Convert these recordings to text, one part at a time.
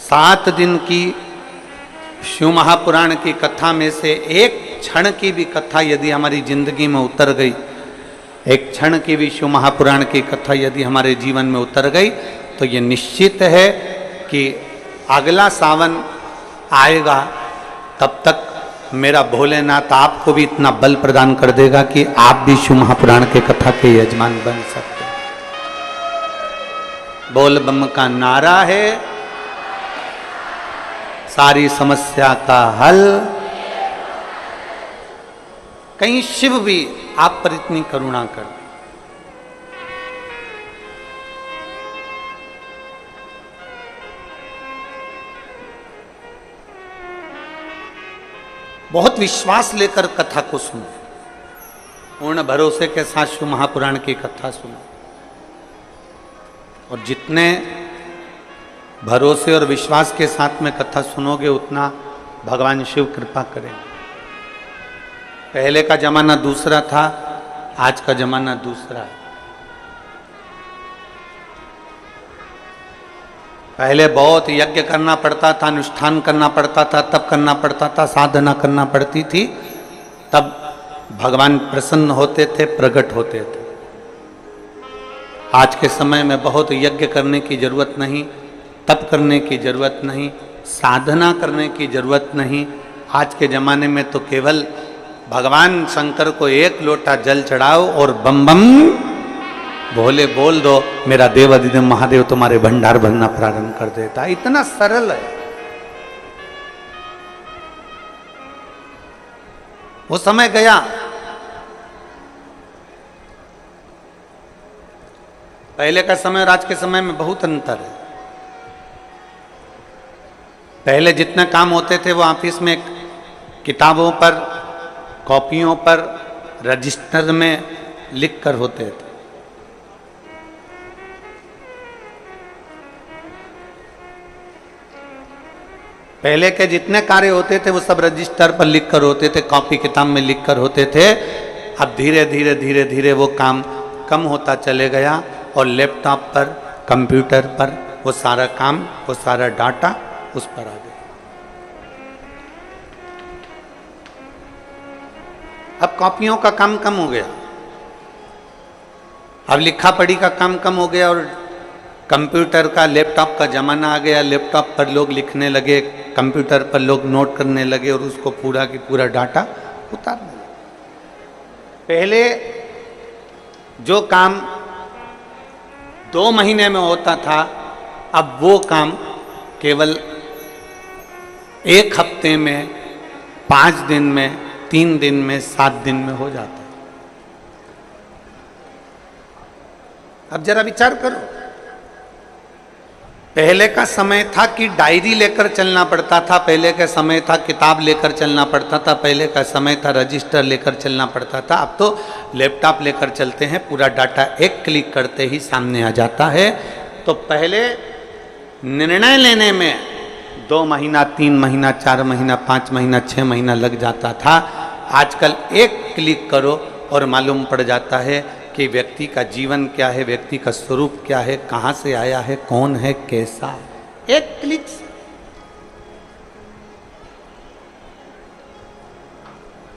7 दिन की शिव महापुराण की कथा में से एक क्षण की भी कथा यदि हमारी जिंदगी में उतर गई, एक क्षण की भी शिव महापुराण की कथा यदि हमारे जीवन में उतर गई, तो ये निश्चित है कि अगला सावन आएगा तब तक मेरा भोलेनाथ आपको भी इतना बल प्रदान कर देगा कि आप भी शिव महापुराण के कथा के यजमान बन सकते हैं। बोल बम का नारा है, सारी समस्या का हल। कहीं शिव भी आप पर इतनी करुणा कर, बहुत विश्वास लेकर कथा को सुनो, पूर्ण भरोसे के साथ शिव महापुराण की कथा सुनो, और जितने भरोसे और विश्वास के साथ में कथा सुनोगे उतना भगवान शिव कृपा करेंगे। पहले का जमाना दूसरा था, आज का जमाना दूसरा है। पहले बहुत यज्ञ करना पड़ता था, अनुष्ठान करना पड़ता था, तब करना पड़ता था, साधना करना पड़ती थी, तब भगवान प्रसन्न होते थे, प्रकट होते थे। आज के समय में बहुत यज्ञ करने की जरूरत नहीं, तप करने की जरूरत नहीं, साधना करने की जरूरत नहीं। आज के ज़माने में तो केवल भगवान शंकर को एक लोटा जल चढ़ाओ और बम बम भोले बोल दो, मेरा देव अधिदेव महादेव तुम्हारे भंडार भरना प्रारंभ कर देता है। इतना सरल है। वो समय गया। पहले का समय और आज के समय में बहुत अंतर है। पहले जितने काम होते थे वो ऑफिस में किताबों पर, कॉपियों पर, रजिस्टर में लिख कर होते थे। पहले के जितने कार्य होते थे वो सब रजिस्टर पर लिख कर होते थे, कॉपी किताब में लिख कर होते थे। अब धीरे धीरे धीरे धीरे वो काम कम होता चले गया और लैपटॉप पर, कंप्यूटर पर वो सारा काम, वो सारा डाटा उस पर आ गया। अब कॉपियों का काम कम हो गया, अब लिखा पढ़ी का काम कम हो गया और कंप्यूटर का, लैपटॉप का जमाना आ गया। लैपटॉप पर लोग लिखने लगे, कंप्यूटर पर लोग नोट करने लगे और उसको पूरा की पूरा डाटा उतारने लगे। पहले जो काम 2 महीने में होता था, अब वो काम केवल 1 हफ्ते में, 5 दिन में, 3 दिन में, 7 दिन में हो जाता है। अब जरा विचार करो, पहले का समय था कि डायरी लेकर चलना पड़ता था, पहले का समय था किताब लेकर चलना पड़ता था, पहले का समय था रजिस्टर लेकर चलना पड़ता था। अब तो लैपटॉप लेकर चलते हैं, पूरा डाटा एक क्लिक करते ही सामने आ जाता है। तो पहले निर्णय लेने में 2 महीना, 3 महीना, 4 महीना, 5 महीना, 6 महीना लग जाता था। आजकल एक क्लिक करो और मालूम पड़ जाता है कि व्यक्ति का जीवन क्या है, व्यक्ति का स्वरूप क्या है, कहाँ से आया है, कौन है, कैसा है, एक क्लिक से।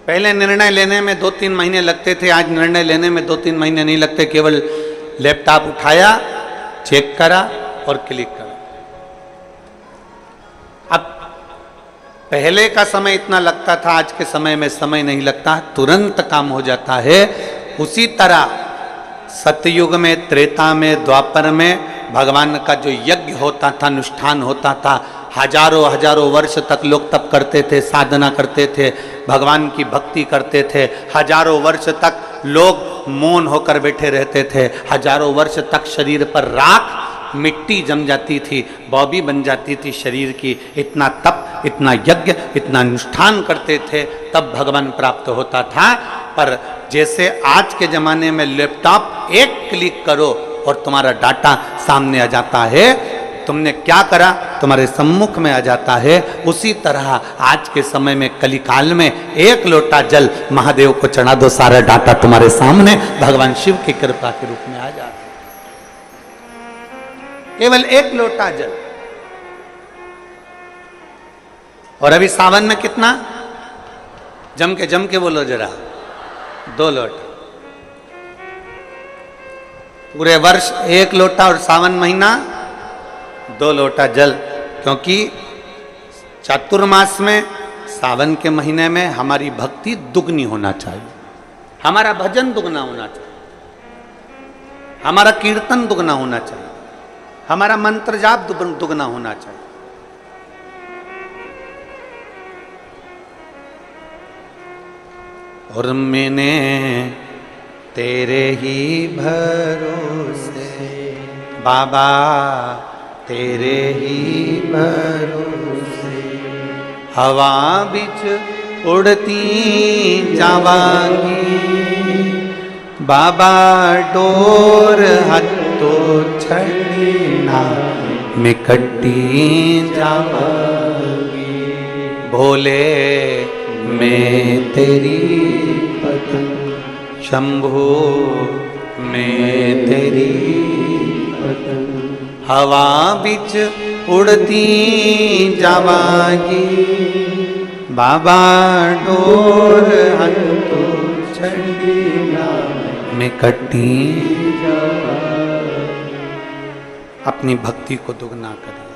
पहले निर्णय लेने में 2-3 महीने लगते थे, आज निर्णय लेने में 2-3 महीने नहीं लगते। केवल लैपटॉप उठाया, चेक करा और क्लिक करा। अब पहले का समय इतना लगता था, आज के समय में समय नहीं लगता, तुरंत काम हो जाता है। उसी तरह सतयुग में, त्रेता में, द्वापर में भगवान का जो यज्ञ होता था, अनुष्ठान होता था, हजारों हजारों वर्ष तक लोग तप करते थे, साधना करते थे, भगवान की भक्ति करते थे। हजारों वर्ष तक लोग मौन होकर बैठे रहते थे। हजारों वर्ष तक शरीर पर राख, मिट्टी जम जाती थी, बॉबी बन जाती थी शरीर की। इतना तप, इतना यज्ञ, इतना अनुष्ठान करते थे, तब भगवान प्राप्त होता था। पर जैसे आज के ज़माने में लैपटॉप एक क्लिक करो और तुम्हारा डाटा सामने आ जाता है, तुमने क्या करा तुम्हारे सम्मुख में आ जाता है। उसी तरह आज के समय में, कलिकाल में, 1 लोटा जल महादेव को चढ़ा दो, सारा डाटा तुम्हारे सामने भगवान शिव की कृपा के रूप में आ जाता है। केवल 1 लोटा जल। और अभी सावन में कितना? जम के बोलो जरा, 2 लोटा। पूरे वर्ष 1 लोटा और सावन महीना 2 लोटा जल, क्योंकि चातुर्मास में सावन के महीने में हमारी भक्ति दुगनी होना चाहिए, हमारा भजन दुगना होना चाहिए, हमारा कीर्तन दुगना होना चाहिए, हमारा मंत्र जाप दुगना होना चाहिए। और मैंने तेरे ही भरोसे बाबा, तेरे ही भरोसे हवा बिच उड़ती जावांगी बाबा, डोर हत्तो छड़ना में कट्टी जावांगी। भोले मैं तेरी पतंग, शंभू मैं तेरी पतंग, हवा बिच उड़ती जावांगी बाबा, डोर हत्तो छड़ना में कट्टी जावांगी। अपनी भक्ति को दुगना करिए,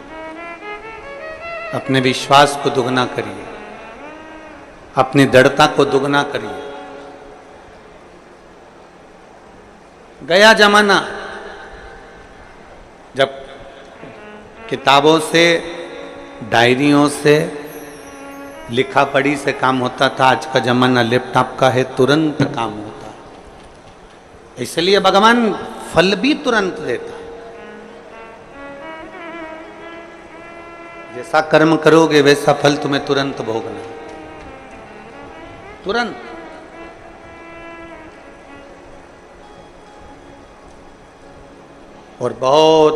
अपने विश्वास को दुगना करिए, अपनी दृढ़ता को दुगना करिए। गया जमाना जब किताबों से, डायरियों से, लिखा पढ़ी से काम होता था, आज का जमाना लैपटॉप का है, तुरंत काम होता है। इसलिए भगवान फल भी तुरंत देता। जैसा कर्म करोगे वैसा फल तुम्हें तुरंत भोगना है, तुरंत। और बहुत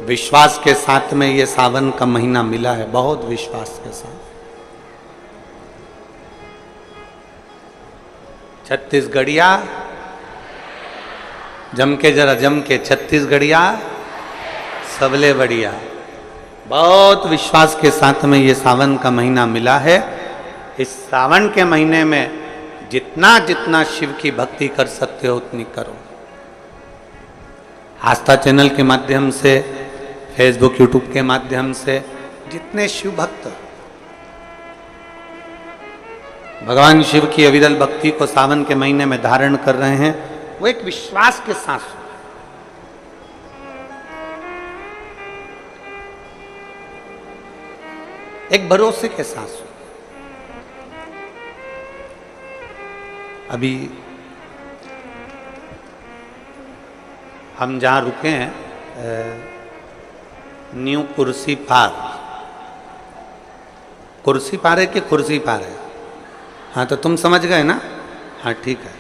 विश्वास के साथ में ये सावन का महीना मिला है, बहुत विश्वास के साथ। छत्तीसगढ़िया जम के, जरा जम के, छत्तीसगढ़िया सबले बढ़िया। बहुत विश्वास के साथ में ये सावन का महीना मिला है। इस सावन के महीने में जितना जितना शिव की भक्ति कर सकते हो उतनी करो। आस्था चैनल के माध्यम से, फेसबुक यूट्यूब के माध्यम से जितने शिव भक्त भगवान शिव की अविरल भक्ति को सावन के महीने में धारण कर रहे हैं, वो एक विश्वास के साथ, एक भरोसे के साथ। अभी हम जहाँ रुके हैं, न्यू कुर्सी पार, कुर्सी पार है कि कुर्सी पार है? हाँ, तो तुम समझ गए ना? हाँ ठीक है।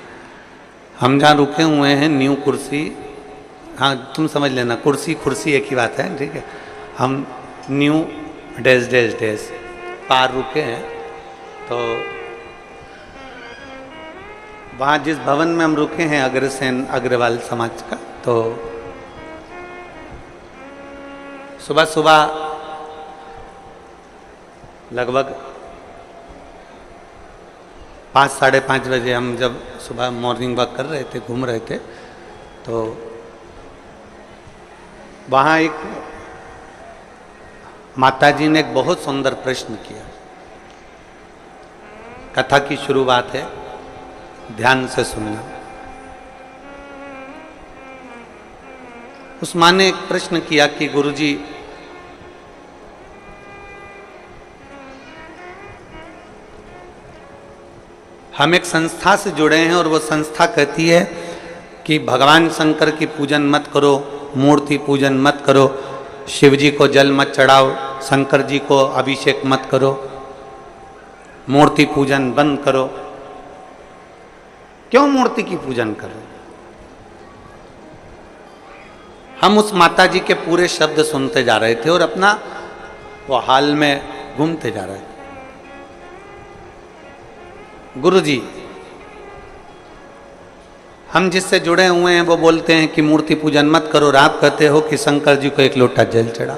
हम जहाँ रुके हुए हैं न्यू कुर्सी, हाँ तुम समझ लेना, कुर्सी कुर्सी एक ही बात है, ठीक है। हम न्यू डैश डैश डैश पार रुके हैं। तो वहाँ जिस भवन में हम रुके हैं अग्रसेन अग्रवाल समाज का, तो सुबह सुबह लगभग 5 साढ़े 5 बजे हम जब सुबह मॉर्निंग वॉक कर रहे थे, घूम रहे थे, तो वहाँ एक माताजी ने एक बहुत सुंदर प्रश्न किया। कथा की शुरुआत है, ध्यान से सुनना। उस माँ ने एक प्रश्न किया कि गुरुजी, हम एक संस्था से जुड़े हैं और वो संस्था कहती है कि भगवान शंकर की पूजन मत करो, मूर्ति पूजन मत करो, शिव जी को जल मत चढ़ाओ, शंकर जी को अभिषेक मत करो, मूर्ति पूजन बंद करो। क्यों मूर्ति की पूजन करो? हम उस माता जी के पूरे शब्द सुनते जा रहे थे और अपना वो हाल में घूमते जा रहे थे। गुरुजी, हम जिससे जुड़े हुए हैं वो बोलते हैं कि मूर्ति पूजन मत करो, और आप कहते हो कि शंकर जी को एक लोटा जल चढ़ा।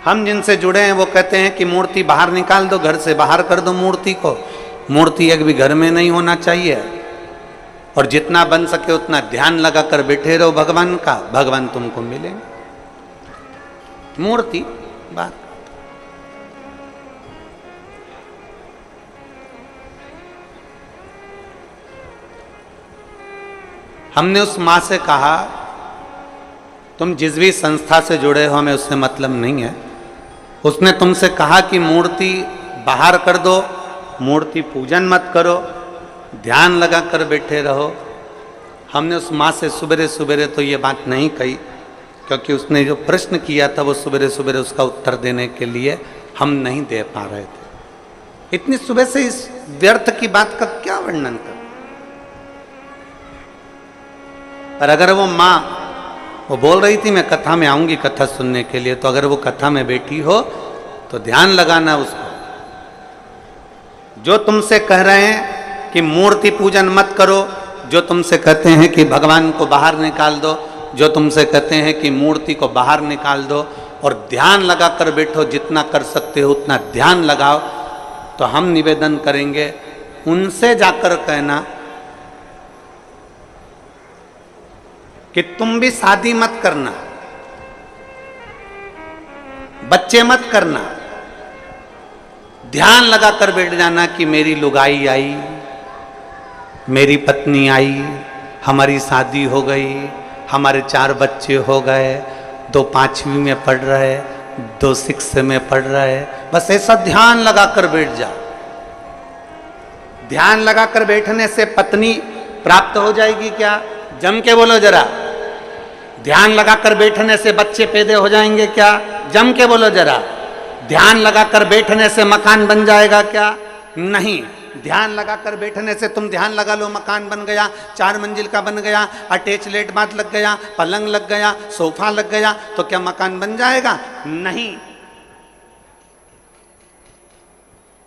हम जिनसे जुड़े हैं वो कहते हैं कि मूर्ति बाहर निकाल दो, घर से बाहर कर दो मूर्ति को। मूर्ति एक भी घर में नहीं होना चाहिए, और जितना बन सके उतना ध्यान लगाकर बैठे रहो भगवान का, भगवान तुमको मिलेंगे। मूर्ति बात हमने उस माँ से कहा तुम जिस भी संस्था से जुड़े हो हमें उससे मतलब नहीं है। उसने तुमसे कहा कि मूर्ति बाहर कर दो, मूर्ति पूजन मत करो, ध्यान लगा कर बैठे रहो। हमने उस माँ से सुबह सुबह तो ये बात नहीं कही, क्योंकि उसने जो प्रश्न किया था वो सुबह सुबह उसका उत्तर देने के लिए हम नहीं दे पा रहे थे। इतनी सुबह से इस व्यर्थ की बात का क्या वर्णन कर। पर अगर वो माँ वो बोल रही थी मैं कथा में आऊंगी कथा सुनने के लिए, तो अगर वो कथा में बैठी हो तो ध्यान लगाना उसको। जो तुमसे कह रहे हैं कि मूर्ति पूजन मत करो, जो तुमसे कहते हैं कि भगवान को बाहर निकाल दो, जो तुमसे कहते हैं कि मूर्ति को बाहर निकाल दो और ध्यान लगा कर बैठो, जितना कर सकते हो उतना ध्यान लगाओ, तो हम निवेदन करेंगे उनसे जाकर कहना कि तुम भी शादी मत करना, बच्चे मत करना, ध्यान लगा कर बैठ जाना कि मेरी लुगाई आई, मेरी पत्नी आई, हमारी शादी हो गई, हमारे 4 बच्चे हो गए, 2 5वीं में पढ़ रहे, 2 6 में पढ़ रहे। बस ऐसा ध्यान लगा कर बैठ जा। ध्यान लगा कर बैठने से पत्नी प्राप्त हो जाएगी क्या? जम के बोलो जरा। ध्यान लगाकर बैठने से बच्चे पैदा हो जाएंगे क्या? जम के बोलो जरा। ध्यान लगाकर बैठने से मकान बन जाएगा क्या? नहीं। ध्यान लगाकर बैठने से तुम ध्यान लगा लो मकान बन गया, 4 मंजिल का बन गया, अटैच लेट बाथ लग गया, पलंग लग गया, सोफा लग गया, तो क्या मकान बन जाएगा? नहीं।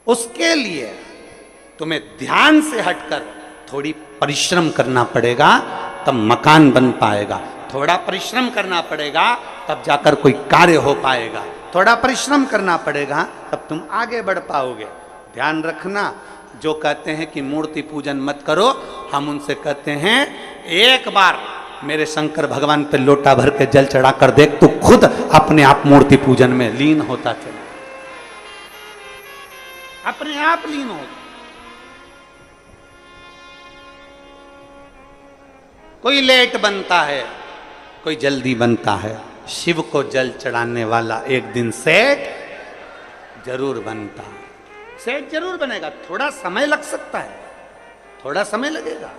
उसके लिए तुम्हें ध्यान से हटकर थोड़ी परिश्रम करना पड़ेगा, तब मकान बन पाएगा। थोड़ा परिश्रम करना पड़ेगा तब जाकर कोई कार्य हो पाएगा। थोड़ा परिश्रम करना पड़ेगा तब तुम आगे बढ़ पाओगे। ध्यान रखना, जो कहते हैं कि मूर्ति पूजन मत करो, हम उनसे कहते हैं एक बार मेरे शंकर भगवान पे लोटा भर के जल चढ़ा कर देख, तू खुद अपने आप मूर्ति पूजन में लीन होता चले, अपने आप लीन होगा। कोई लेट बनता है, कोई जल्दी बनता है। शिव को जल चढ़ाने वाला एक दिन सेठ जरूर बनता है। सेठ जरूर बनेगा, थोड़ा समय लग सकता है, थोड़ा समय लगेगा।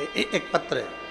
एक पत्र है,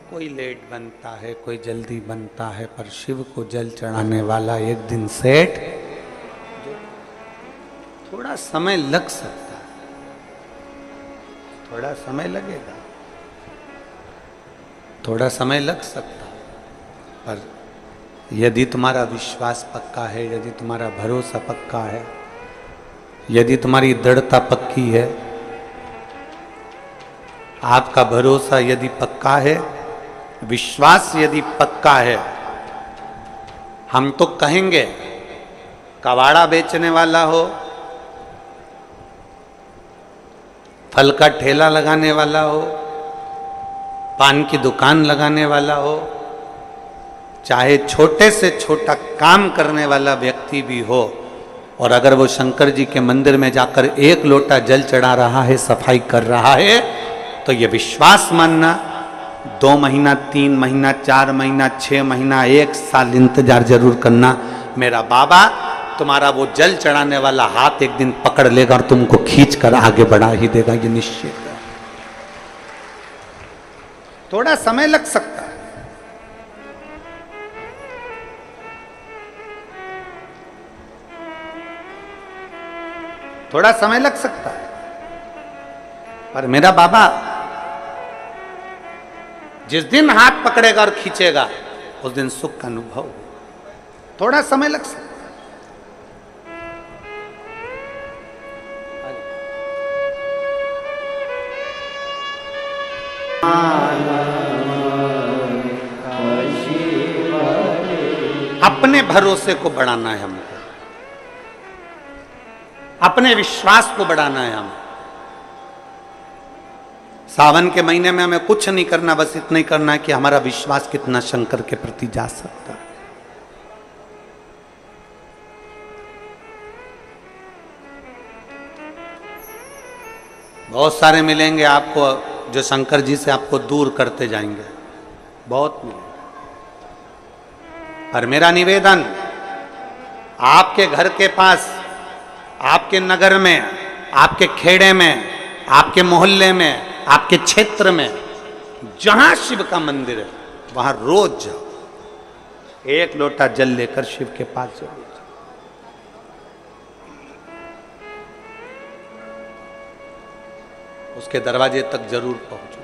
कोई लेट बनता है, कोई जल्दी बनता है, पर शिव को जल चढ़ाने वाला एक दिन सेठ। थोड़ा समय लग सकता है, थोड़ा समय लगेगा, थोड़ा समय लग सकता है, पर यदि तुम्हारा विश्वास पक्का है, यदि तुम्हारा भरोसा पक्का है, यदि तुम्हारी दृढ़ता पक्की है, आपका भरोसा यदि पक्का है, विश्वास यदि पक्का है, हम तो कहेंगे कबाड़ा बेचने वाला हो, फल का ठेला लगाने वाला हो, पान की दुकान लगाने वाला हो, चाहे छोटे से छोटा काम करने वाला व्यक्ति भी हो, और अगर वो शंकर जी के मंदिर में जाकर 1 लोटा जल चढ़ा रहा है, सफाई कर रहा है, तो ये विश्वास मानना 2 महीना, 3 महीना, 4 महीना, 6 महीना, 1 साल इंतजार जरूर करना। मेरा बाबा तुम्हारा वो जल चढ़ाने वाला हाथ एक दिन पकड़ लेगा और तुमको खींच कर आगे बढ़ा ही देगा, ये निश्चित है। थोड़ा समय लग सकता है, थोड़ा समय लग सकता है, पर मेरा बाबा जिस दिन हाथ पकड़ेगा और खींचेगा उस दिन सुख का अनुभव हो। थोड़ा समय लग सकता है। अपने भरोसे को बढ़ाना है हमको, अपने विश्वास को बढ़ाना है हमें। सावन के महीने में हमें कुछ नहीं करना, बस इतना ही करना है कि हमारा विश्वास कितना शंकर के प्रति जा सकता है। बहुत सारे मिलेंगे आपको जो शंकर जी से आपको दूर करते जाएंगे, बहुत मिलेंगे। पर मेरा निवेदन, आपके घर के पास, आपके नगर में, आपके खेड़े में, आपके मोहल्ले में, आपके क्षेत्र में जहां शिव का मंदिर है वहां रोज जाओ, एक लोटा जल लेकर शिव के पास जरूर जाओ। उसके दरवाजे तक जरूर पहुंचो।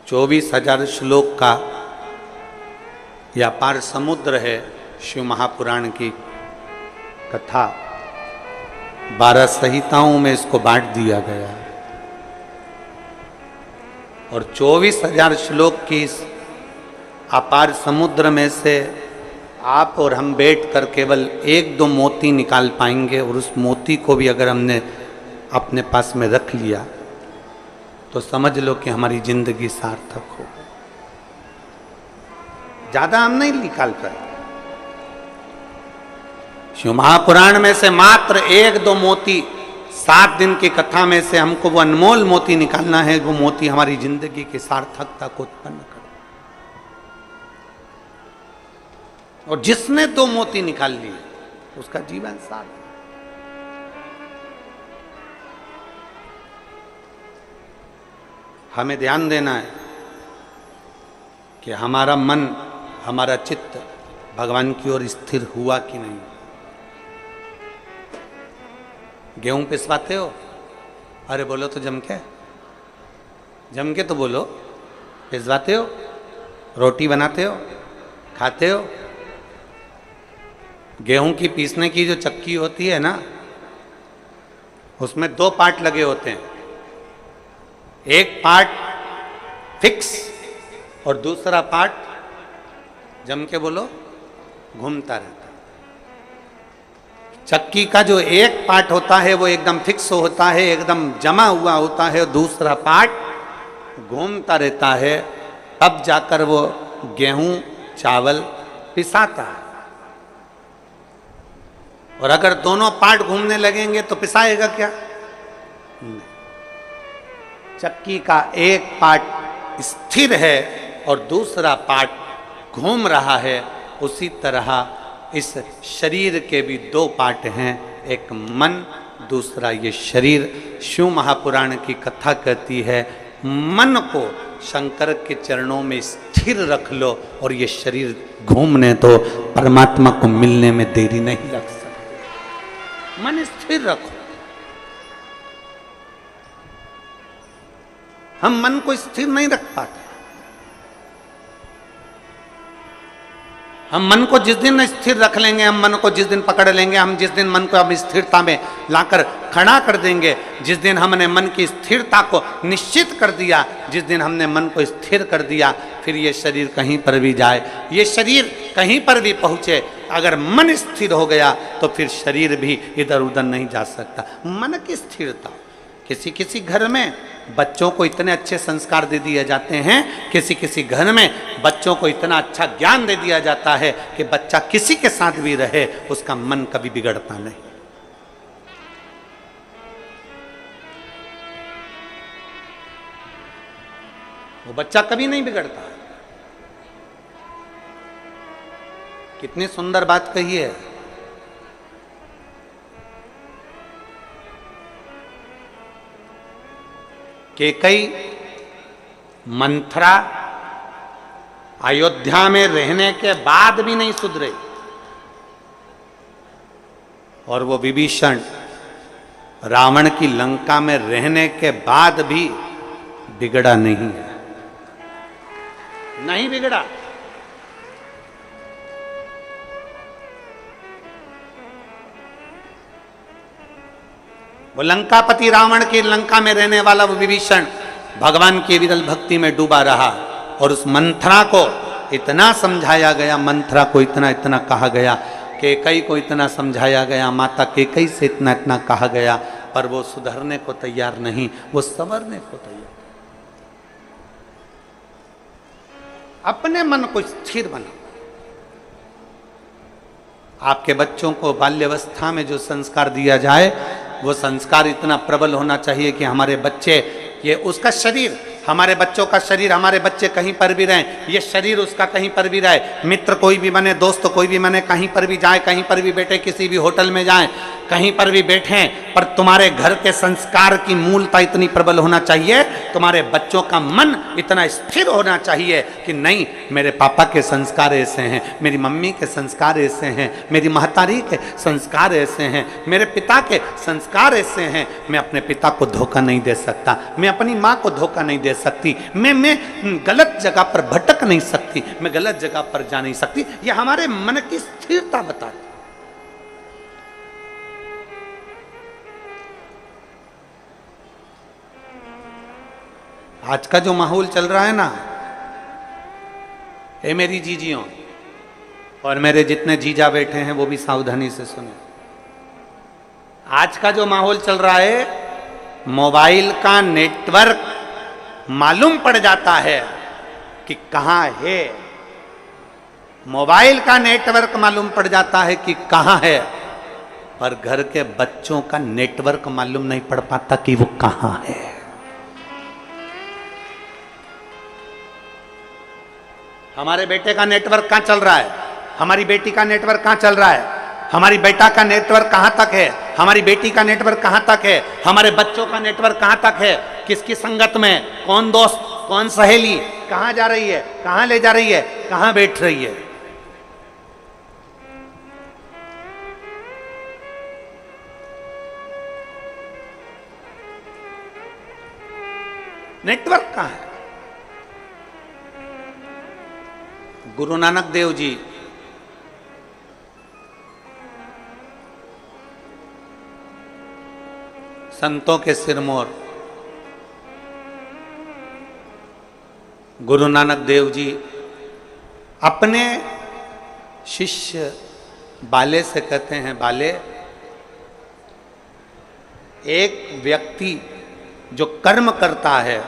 24,000 श्लोक का यह अपार समुद्र है शिव महापुराण की कथा। 12 संहिताओं में इसको बांट दिया गया है और 24,000 श्लोक की इस अपार समुद्र में से आप और हम बैठकर केवल 1-2 मोती निकाल पाएंगे, और उस मोती को भी अगर हमने अपने पास में रख लिया तो समझ लो कि हमारी जिंदगी सार्थक हो। ज्यादा हम नहीं निकाल पाए। शिव महापुराण में से मात्र 1-2 मोती, 7 दिन की कथा में से हमको वो अनमोल मोती निकालना है। वो मोती हमारी जिंदगी की सार्थकता को उत्पन्न करे। और जिसने 2 मोती निकाल लिए उसका जीवन सार्थक। हमें ध्यान देना है कि हमारा मन, हमारा चित्त भगवान की ओर स्थिर हुआ कि नहीं। गेहूं पिसवाते हो? अरे बोलो तो जम के तो बोलो। पिसवाते हो? रोटी बनाते हो? खाते हो? गेहूं की पीसने की जो चक्की होती है ना, उसमें 2 पार्ट लगे होते हैं। एक पार्ट फिक्स और दूसरा पार्ट, जम के बोलो, घूमता रहता। चक्की का जो एक पार्ट होता है वो एकदम फिक्स होता है, एकदम जमा हुआ होता है, दूसरा पार्ट घूमता रहता है, तब जाकर वो गेहूं चावल पिसाता है। और अगर दोनों पार्ट घूमने लगेंगे तो पिसाएगा क्या? नहीं। चक्की का एक पार्ट स्थिर है और दूसरा पार्ट घूम रहा है। उसी तरह इस शरीर के भी 2 पार्ट हैं, एक मन, दूसरा ये शरीर। शिव महापुराण की कथा कहती है, मन को शंकर के चरणों में स्थिर रख लो और ये शरीर घूमने दो, परमात्मा को मिलने में देरी नहीं लग सकती। मन स्थिर रखो। हम मन को स्थिर नहीं रख पाते। हम मन को जिस दिन स्थिर रख लेंगे, हम मन को जिस दिन पकड़ लेंगे, हम जिस दिन मन को अब स्थिरता में लाकर खड़ा कर देंगे, जिस दिन हमने मन की स्थिरता को निश्चित कर दिया, जिस दिन हमने मन को स्थिर कर दिया, फिर ये शरीर कहीं पर भी जाए, ये शरीर कहीं पर भी पहुंचे, अगर मन स्थिर हो गया तो फिर शरीर भी इधर उधर नहीं जा सकता। मन की स्थिरता। किसी किसी घर में बच्चों को इतने अच्छे संस्कार दे दिए जाते हैं, किसी किसी घर में बच्चों को इतना अच्छा ज्ञान दे दिया जाता है कि बच्चा किसी के साथ भी रहे उसका मन कभी बिगड़ता नहीं। वो बच्चा कभी नहीं बिगड़ता। कितनी सुंदर बात कही है। कैकई मंथरा अयोध्या में रहने के बाद भी नहीं सुधरे, और वो विभीषण रावण की लंका में रहने के बाद भी बिगड़ा नहीं है, नहीं बिगड़ा। वो लंकापति रावण की लंका में रहने वाला वो विभीषण भगवान की विरल भक्ति में डूबा रहा, और उस मंथरा को इतना समझाया गया, मंथरा को इतना इतना कहा गया, कैकई को इतना समझाया गया, माता कैकई से इतना इतना कहा गया, पर वो सुधरने को तैयार नहीं, वो संवरने को तैयार। अपने मन को स्थिर बनाओ। आपके बच्चों को बाल्यावस्था में जो संस्कार दिया जाए वो संस्कार इतना प्रबल होना चाहिए कि हमारे बच्चे, ये उसका शरीर, हमारे बच्चों का शरीर, हमारे बच्चे कहीं पर भी रहें, ये शरीर उसका कहीं पर भी रहे, मित्र कोई भी बने, दोस्त कोई भी बने, कहीं पर भी जाए, कहीं पर भी बैठे, किसी भी होटल में जाएं, कहीं पर भी बैठें, पर तुम्हारे घर के संस्कार की मूलता इतनी प्रबल होना चाहिए, तुम्हारे बच्चों का मन इतना स्थिर होना चाहिए कि नहीं, मेरे पापा के संस्कार ऐसे हैं, मेरी मम्मी के संस्कार ऐसे हैं, मेरी महतारी के संस्कार ऐसे हैं, मेरे पिता के संस्कार ऐसे हैं, मैं अपने पिता को धोखा नहीं दे सकता, मैं अपनी माँ को धोखा नहीं दे सकती, मैं गलत जगह पर भटक नहीं सकती, मैं गलत जगह पर जा नहीं सकती। ये हमारे मन की स्थिरता बताती। आज का जो माहौल चल रहा है ना, ये मेरी जीजियों और मेरे जितने जीजा बैठे हैं वो भी सावधानी से सुने। आज का जो माहौल चल रहा है, मोबाइल का नेटवर्क मालूम पड़ जाता है कि कहां है, मोबाइल का नेटवर्क मालूम पड़ जाता है कि कहां है, पर घर के बच्चों का नेटवर्क मालूम नहीं पड़ पाता कि वो कहां है। हमारे बेटे का नेटवर्क कहां चल रहा है, हमारी बेटी का नेटवर्क कहां चल रहा है, हमारी बेटा का नेटवर्क कहां तक है, हमारी बेटी का नेटवर्क कहां तक है, हमारे बच्चों का नेटवर्क कहां तक है, किसकी संगत में, कौन दोस्त, कौन सहेली कहां जा रही है, कहां ले जा रही है, कहां बैठ रही है। नेटवर्क कहां है। गुरु नानक देव जी संतों के सिरमौर, गुरु नानक देव जी अपने शिष्य बाले से कहते हैं, बाले, एक व्यक्ति जो कर्म करता है,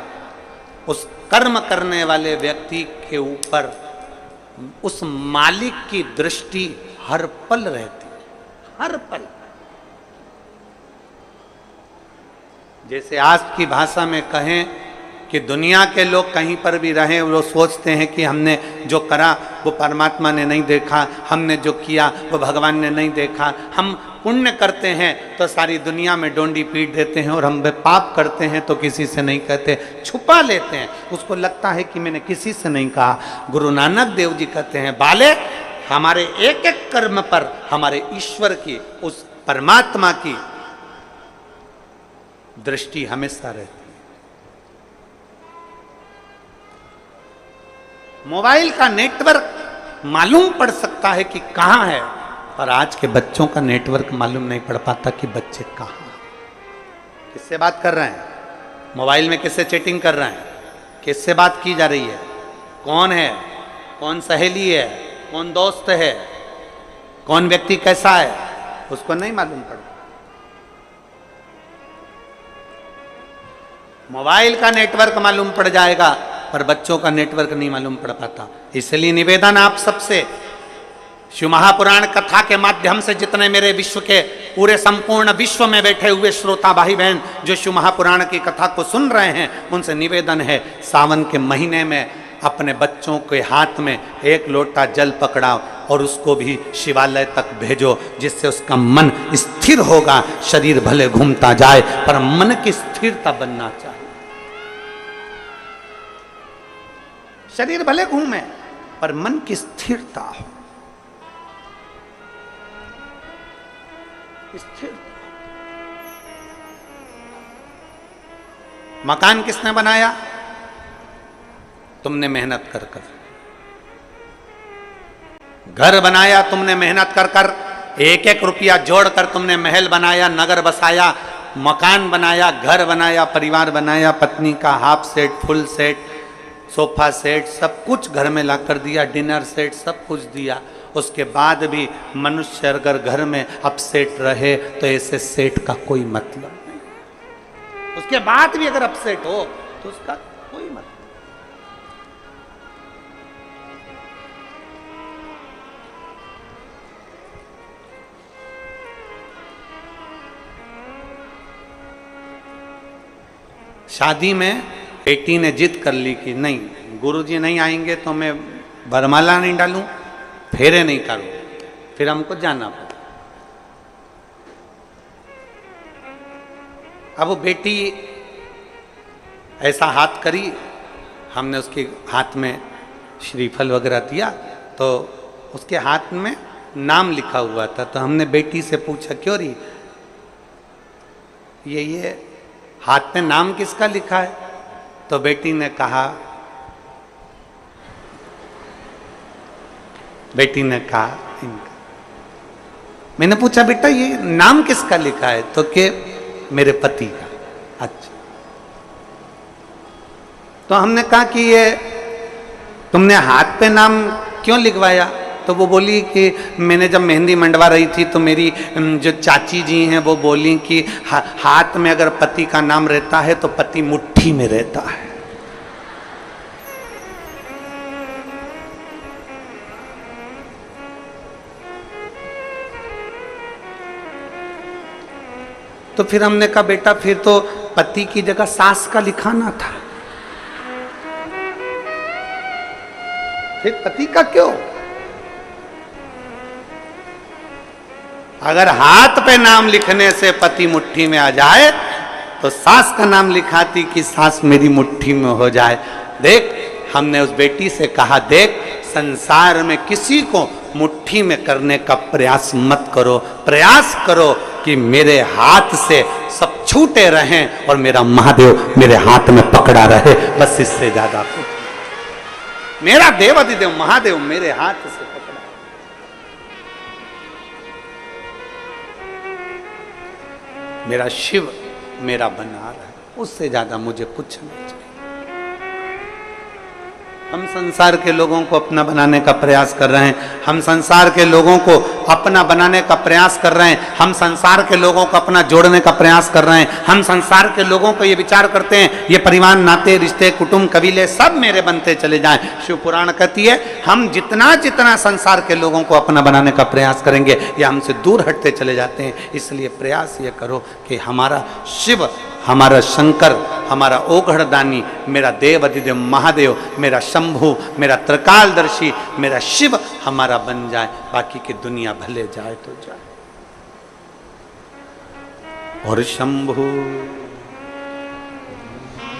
उस कर्म करने वाले व्यक्ति के ऊपर उस मालिक की दृष्टि हर पल रहती है, हर पल। जैसे आज की भाषा में कहें कि दुनिया के लोग कहीं पर भी रहें, वो सोचते हैं कि हमने जो करा वो परमात्मा ने नहीं देखा, हमने जो किया वो भगवान ने नहीं देखा। हम पुण्य करते हैं तो सारी दुनिया में डोंडी पीट देते हैं, और हम पाप करते हैं तो किसी से नहीं कहते, छुपा लेते हैं, उसको लगता है कि मैंने किसी से नहीं कहा। गुरु नानक देव जी कहते हैं, बाले, हमारे एक एक कर्म पर हमारे ईश्वर की, उस परमात्मा की दृष्टि हमेशा रहती है। मोबाइल का नेटवर्क मालूम पड़ सकता है कि कहां है, पर आज के बच्चों का नेटवर्क मालूम नहीं पड़ पाता कि बच्चे कहां, किससे बात कर रहे हैं, मोबाइल में किससे चैटिंग कर रहे हैं, किससे बात की जा रही है, कौन है, कौन सहेली है, कौन दोस्त है, कौन व्यक्ति कैसा है, उसको नहीं मालूम पड़ता। मोबाइल का नेटवर्क मालूम पड़ जाएगा, पर बच्चों का नेटवर्क नहीं मालूम पड़ पाता। इसलिए निवेदन आप सबसे, शिव महापुराण कथा के माध्यम से जितने मेरे विश्व के पूरे संपूर्ण विश्व में बैठे हुए श्रोता भाई बहन जो शिव महापुराण की कथा को सुन रहे हैं, उनसे निवेदन है, सावन के महीने में अपने बच्चों के हाथ में एक लोटा जल पकड़ाओ, और उसको भी शिवालय तक भेजो, जिससे उसका मन स्थिर होगा। शरीर भले घूमता जाए पर मन की स्थिरता बनना चाहिए। शरीर भले घूमे पर मन की स्थिरता हो। स्थिर मकान किसने बनाया? तुमने मेहनत कर कर। घर बनाया तुमने मेहनत कर कर, एक एक रुपया जोड़कर तुमने महल बनाया, नगर बसाया, मकान बनाया, घर बनाया, परिवार बनाया, पत्नी का half set, full set, sofa set, सब कुछ घर में लाकर दिया, डिनर सेट सब कुछ दिया। उसके बाद भी मनुष्य अगर घर में अपसेट रहे तो ऐसे सेट का कोई मतलब नहीं। उसके बाद भी अगर अपसेट हो तो उसका कोई मतलब नहीं। शादी में बेटी ने जिद कर ली कि नहीं, गुरुजी नहीं आएंगे तो मैं वरमाला नहीं डालूं, फेरे नहीं करूं, फिर हमको जाना पड़ा। अब वो बेटी ऐसा हाथ करी, हमने उसके हाथ में श्रीफल वगैरह दिया, तो उसके हाथ में नाम लिखा हुआ था। तो हमने बेटी से पूछा, क्यों रही ये हाथ में नाम किसका लिखा है? तो बेटी ने कहा इनका। मैंने पूछा, बेटा ये नाम किसका लिखा है? तो के मेरे पति का। अच्छा। तो हमने कहा कि ये तुमने हाथ पे नाम क्यों लिखवाया? तो वो बोली कि मैंने जब मेहंदी मंडवा रही थी तो मेरी जो चाची जी हैं वो बोली कि हाथ में अगर पति का नाम रहता है तो पति मुट्ठी में रहता है। तो फिर हमने कहा, बेटा फिर तो पति की जगह सास का लिखाना था, फिर पति का क्यों? अगर हाथ पे नाम लिखने से पति मुट्ठी में आ जाए तो सास का नाम लिखाती कि सास मेरी मुट्ठी में हो जाए। देख, हमने उस बेटी से कहा, देख संसार में किसी को मुट्ठी में करने का प्रयास मत करो, प्रयास करो कि मेरे हाथ से सब छूटे रहें और मेरा महादेव मेरे हाथ में पकड़ा रहे, बस इससे ज्यादा कुछ। मेरा देव अधिदेव महादेव मेरे हाथ से पकड़ा, मेरा शिव मेरा बना रहा है, उससे ज्यादा मुझे कुछ नहीं चाहिए। हम संसार के लोगों को अपना बनाने का प्रयास कर रहे हैं, हम संसार के लोगों को अपना बनाने का प्रयास कर रहे हैं, हम संसार के लोगों को अपना जोड़ने का प्रयास कर रहे हैं, हम संसार के लोगों को ये विचार करते हैं ये परिवार, नाते, रिश्ते, कुटुंब, कबीले सब मेरे बनते चले जाएं। शिव पुराण कहती है हम जितना जितना संसार के लोगों को अपना बनाने का प्रयास करेंगे ये हमसे दूर हटते चले जाते हैं। इसलिए प्रयास ये करो कि हमारा शिव, हमारा शंकर, हमारा ओघड़दानी, मेरा देव अधिदेव महादेव, मेरा शंभु, मेरा त्रिकालदर्शी, मेरा शिव हमारा बन जाए, बाकी की दुनिया भले जाए तो जाए। और शंभु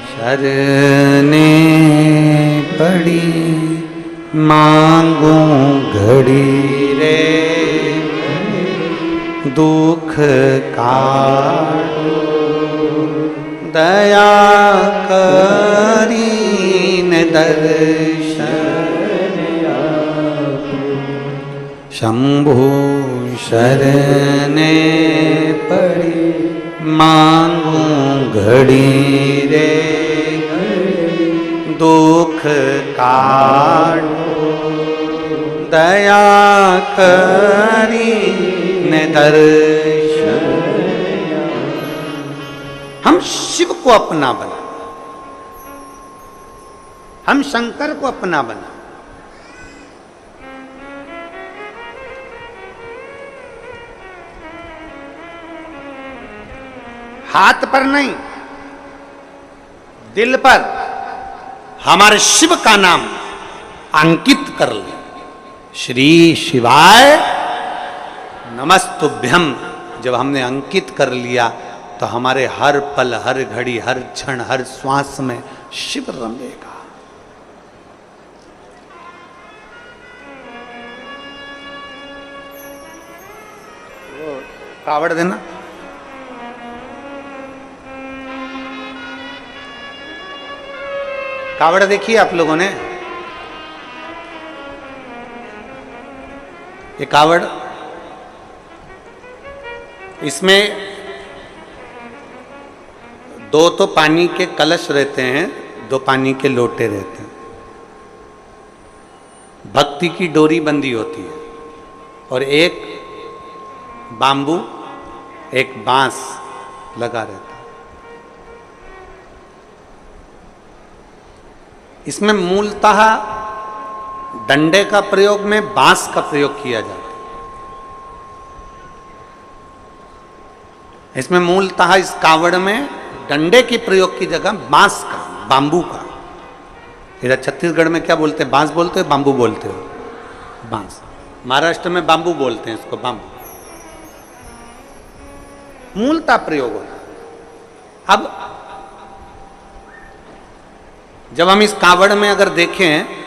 शरणे पड़ी मांगू घड़ी रे, दुख काटो दया करीन दर्शन शंभु शरणे पड़ी मांगू घड़ी रे, दुख काटो दया करीन दर्शन। हम शिव को अपना बना, हम शंकर को अपना बना। हाथ पर नहीं, दिल पर हमारे शिव का नाम अंकित कर ले। श्री शिवाय नमस्तुभ्यम जब हमने अंकित कर लिया तो हमारे हर पल, हर घड़ी, हर क्षण, हर श्वास में शिव रमेगा। कावड़ देना। कावड़ देखी आप लोगों ने? ये कावड़, इसमें दो तो पानी के कलश रहते हैं, दो पानी के लोटे रहते हैं। भक्ति की डोरी बंधी होती है और एक बांबू, एक बांस लगा रहता है। इसमें मूलतः डंडे का प्रयोग में बांस का प्रयोग किया जाता है। इसमें मूलतः इस कावड़ में डंडे के प्रयोग की जगह बांस का, बांबू का। इधर छत्तीसगढ़ में क्या बोलते हैं? बांस बोलते हो, बांबू बोलते हो? बांस। महाराष्ट्र में बांबू बोलते हैं इसको, बांबू। मूलतः प्रयोग होता। अब जब हम इस कावड़ में अगर देखें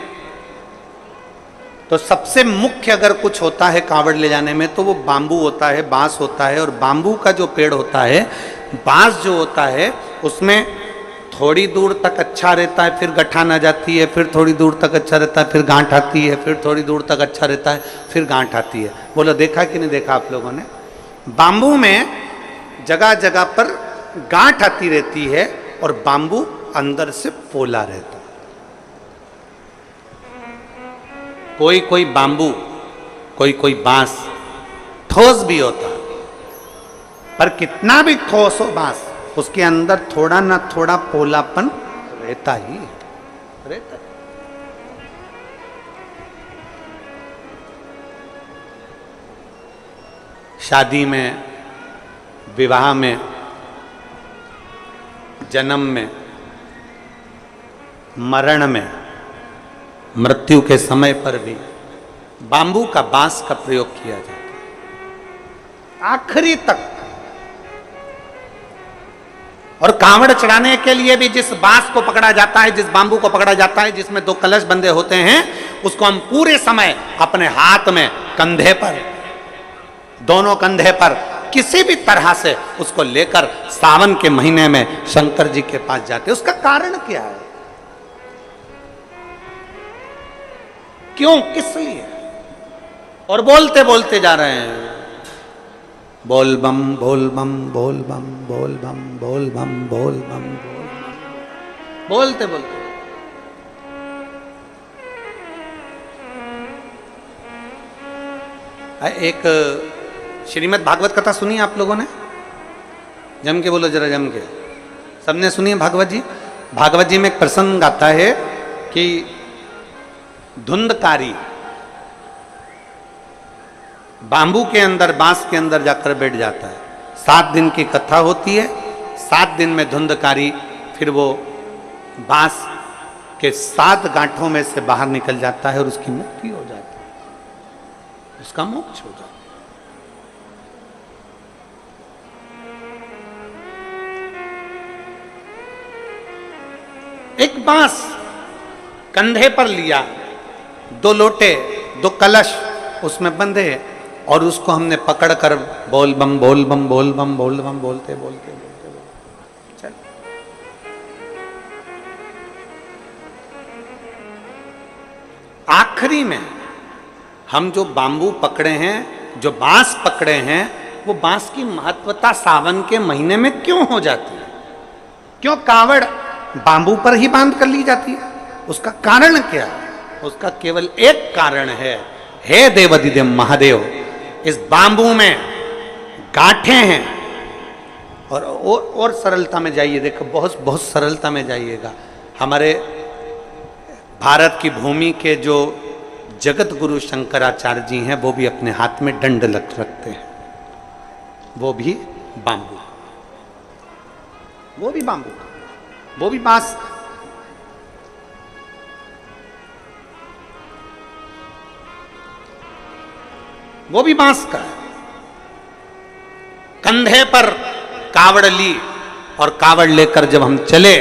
तो सबसे मुख्य अगर कुछ होता है कावड़ ले जाने में तो वो बांबू होता है, बांस होता है। और बांबू का जो पेड़ होता है, बांस जो होता है, उसमें थोड़ी दूर तक अच्छा रहता है, फिर गठान आ जाती है, फिर थोड़ी दूर तक अच्छा रहता है, फिर गांठ आती है, फिर थोड़ी दूर तक अच्छा रहता है, फिर गांठ आती है। बोलो देखा कि नहीं देखा आप लोगों ने? बांबू में जगह जगह पर गांठ आती रहती है और बांबू अंदर से पोला रहता है। कोई कोई बांबू, कोई कोई बांस ठोस भी होता है, पर कितना भी ठोस हो बांस, उसके अंदर थोड़ा ना थोड़ा पोलापन रहता ही रहता है। शादी में, विवाह में, जन्म में, मरण में, मृत्यु के समय पर भी बांबू का, बांस का प्रयोग किया जाता है आखिरी तक। और कांवड़ चढ़ाने के लिए भी जिस बांस को पकड़ा जाता है, जिस बांबू को पकड़ा जाता है, जिसमें दो कलश बंधे होते हैं, उसको हम पूरे समय अपने हाथ में, कंधे पर, दोनों कंधे पर किसी भी तरह से उसको लेकर सावन के महीने में शंकर जी के पास जाते हैं। उसका कारण क्या है? क्यों, किस लिए? और बोलते बोलते जा रहे हैं, बोल बम बोल बम बोल बम बोल बम बोल बम बोल बम बोल बम, बोलते बोलते। एक श्रीमद् भागवत कथा सुनी आप लोगों ने? जम के बोलो जरा, जम के। सबने सुनी है भागवत जी? भागवत जी में एक प्रसंग आता है कि धुंधकारी बांबू के अंदर, बांस के अंदर जाकर बैठ जाता है। 7 दिन की कथा होती है। 7 दिन में धुंधकारी फिर वो बांस के 7 गांठों में से बाहर निकल जाता है और उसकी मुक्ति हो जाती है, उसका मोक्ष हो जाता है। एक बांस कंधे पर लिया, 2 लोटे, 2 कलश उसमें बंधे, और उसको हमने पकड़कर बोल बम बोल बम बोल बम बोल बम बोलते बोलते बोलते बोलते चल। आखिरी में हम जो बांबू पकड़े हैं, जो बांस पकड़े हैं, वो बांस की महत्वता सावन के महीने में क्यों हो जाती है? क्यों कावड़ बांबू पर ही बांध कर ली जाती है? उसका कारण क्या है? उसका केवल एक कारण है, हे देवाधिदेव महादेव, इस बांबू में गांठें हैं। और सरलता में जाइए, देखो, बहुत बहुत सरलता में जाइएगा। हमारे भारत की भूमि के जो जगत गुरु शंकराचार्य जी हैं, वो भी अपने हाथ में दंड रखते हैं, वो भी बांबू, वो भी बांबू, वो भी बांस। वो भी बांस का है। कंधे पर कावड़ ली और कावड़ लेकर जब हम चले,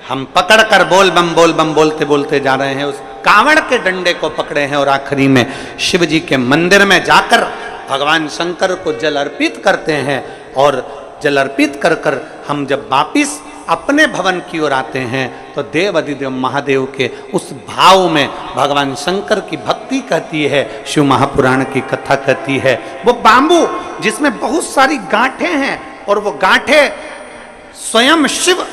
हम पकड़कर बोल बम बोलते बोलते जा रहे हैं, उस कावड़ के डंडे को पकड़े हैं और आखिरी में शिव जी के मंदिर में जाकर भगवान शंकर को जल अर्पित करते हैं। और जल अर्पित कर कर हम जब वापिस अपने भवन की ओर आते हैं तो देव अधिदेव महादेव के उस भाव में भगवान शंकर की भक्ति कहती है, शिव महापुराण की कथा कहती है। वो बांबू जिसमें बहुत सारी गांठें हैं और वो गांठें स्वयं शिव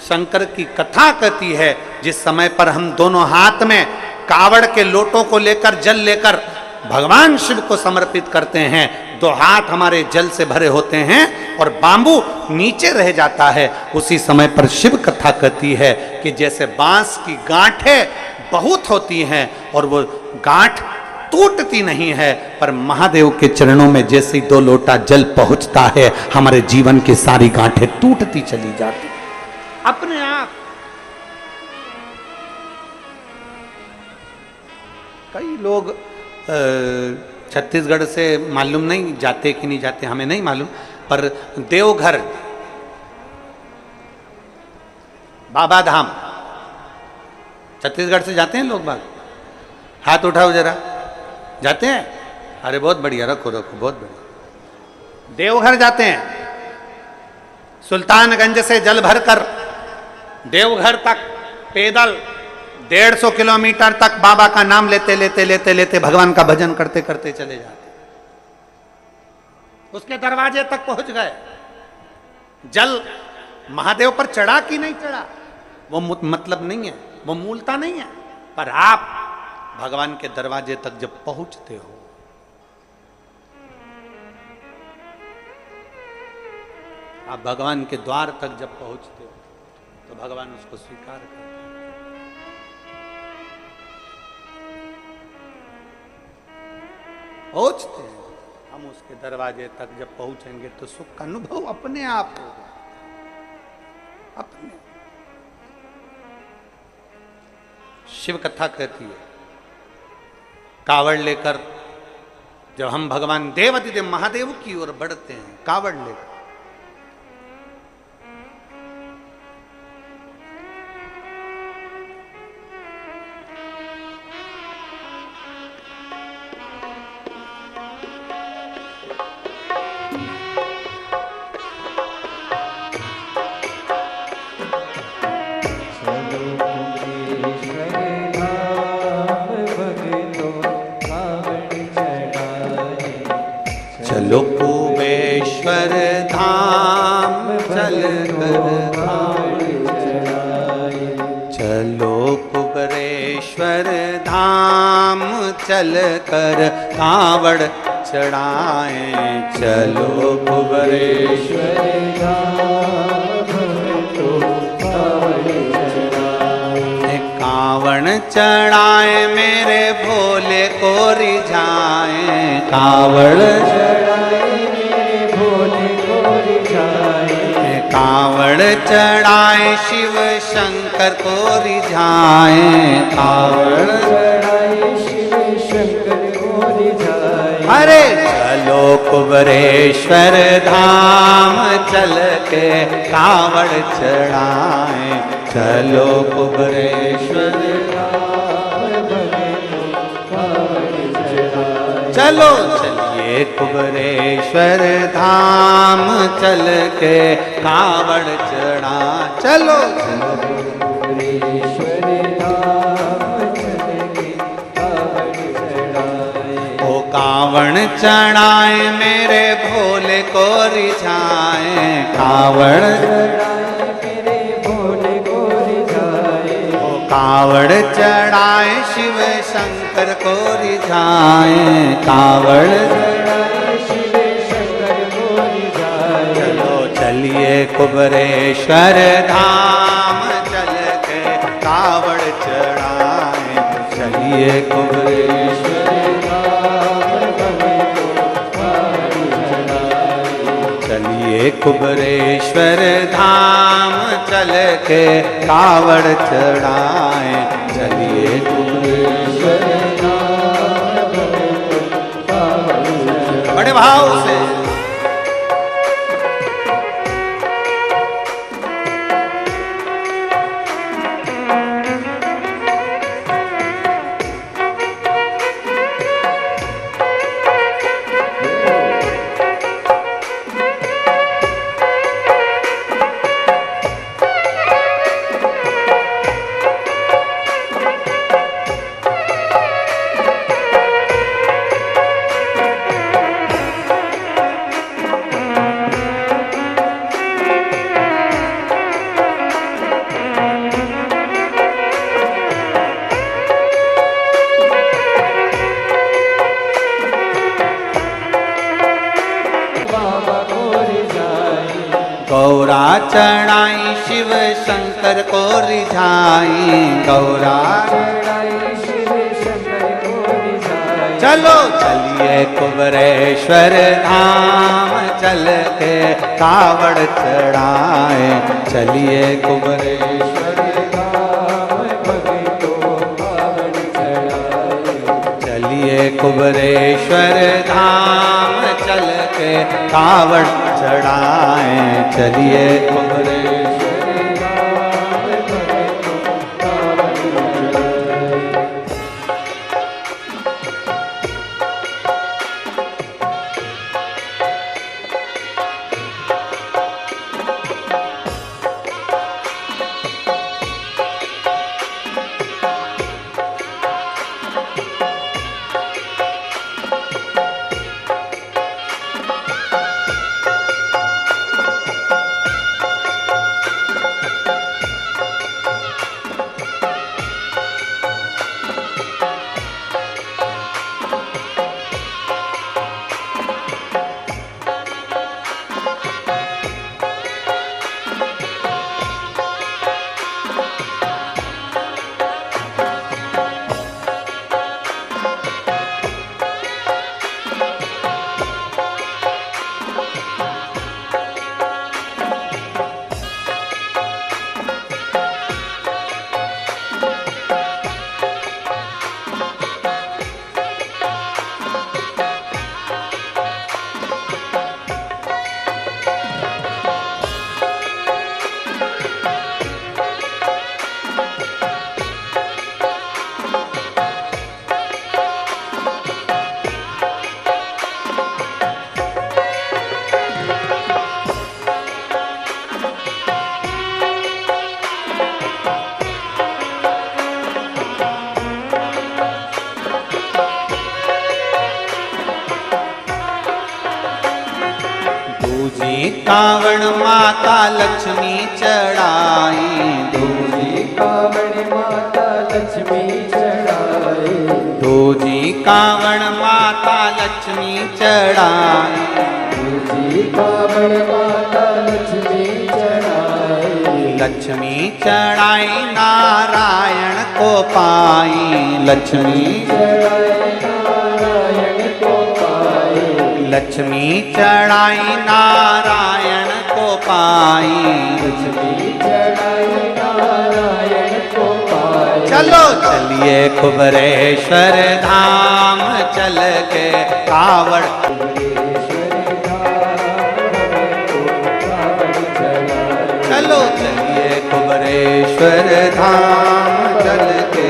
शंकर की कथा कहती है। जिस समय पर हम दोनों हाथ में कावड़ के लोटों को लेकर जल लेकर भगवान शिव को समर्पित करते हैं, दो हाथ हमारे जल से भरे होते हैं और बांबू नीचे रह जाता है। उसी समय पर शिव कथा कहती है कि जैसे बांस की गांठें बहुत होती हैं और वो गांठ टूटती नहीं है, पर महादेव के चरणों में जैसे ही 2 लोटा जल पहुंचता है, हमारे जीवन की सारी गांठें टूटती चली जाती अपने आप। कई लोग छत्तीसगढ़ से मालूम नहीं जाते कि नहीं जाते, हमें नहीं मालूम, पर देवघर बाबा धाम छत्तीसगढ़ से जाते हैं लोग बाग। हाथ उठाओ जरा, जाते हैं? अरे बहुत बढ़िया, रखो रखो, बहुत बढ़िया। देवघर जाते हैं, सुल्तानगंज से जल भरकर देवघर तक पैदल 150 किलोमीटर तक बाबा का नाम लेते लेते लेते लेते भगवान का भजन करते करते चले जाते। उसके दरवाजे तक पहुंच गए। जल महादेव पर चढ़ा कि नहीं चढ़ा वो मतलब नहीं है, वो मूलता नहीं है, पर आप भगवान के दरवाजे तक जब पहुंचते हो, आप भगवान के द्वार तक जब पहुंचते हो तो भगवान उसको स्वीकार करते हैं। पहुंचते हैं हम उसके दरवाजे तक, जब पहुंचेंगे तो सुख का अनुभव अपने आप होगा। अपने शिव कथा कहती है, कावड़ लेकर जब हम भगवान देवाधिदेव महादेव की ओर बढ़ते हैं कावड़ लेकर, चलो कुबेश्वर धाम चल कर चलो कुबेश्वर धाम चल कर कावड़ चढ़ाए, चलो कुबेश्वर कावड़ चढ़ाए मेरे भोले को रिझाए, कावड़ कावड़ चढ़ाए शिव शंकर को रिझाए, कावड़ चढ़ाए शिव शंकर को रिझाए। अरे चलो कुबेश्वर धाम चल के कावड़ चढ़ाए, चलो कुबेश्वर चलो चलिए कुबेश्वर धाम चल के कावड़ चढ़ा, चलो कुबेश्वर धाम चल के कावड़ चढ़ाए। ओ कावड़ चढ़ाए मेरे भोले को रिझाए, कावड़ कावड़ चढ़ाए शिव शंकर को रिझाए, कावड़ चढ़ाए शिव शंकर को रिझाए। चलो चलिए कुबेश्वर धाम चल के कावड़ चढ़ाए, चलिए कुबेश्वर चलिए कुबेश्वर धाम चल के कावड़ चढ़ाए, चलिए कुबेश्वर धाम भाव से। गौरा चढ़ाई शिव शंकर को रिझाई, गौरा चढ़ाई शिव शंकर को रिझाई। चलो चलिए कुबरेश्वर धाम चल के कावड़ चढ़ाए, चलिए कुबरेश्वर धाम भक्तों कावड़ चढ़ाए, चलिए कुबरेश्वर धाम चल के कावड़ चढ़ाए, चलिए कुबरेश्वर धाम भक्तों कावड़ चढ़ाए। कावड़ माता लक्ष्मी चढ़ाई, दूजी कावड़ माता लक्ष्मी चढ़ाई, दूजी कावड़ माता लक्ष्मी चढ़ाई, दूजी कावड़ माता लक्ष्मी चढ़ाई। लक्ष्मी चढ़ाई नारायण को पाई, लक्ष्मी चढ़ाई नारायण को पाई, लक्ष्मी चढ़ाई नारायण को पाई, लक्ष्मी चढ़ाई नारायण को पाई। चलो चलिए कुबरेश्वर धाम चल के कावड़, चलो चलिए कुबरेश्वर धाम चल के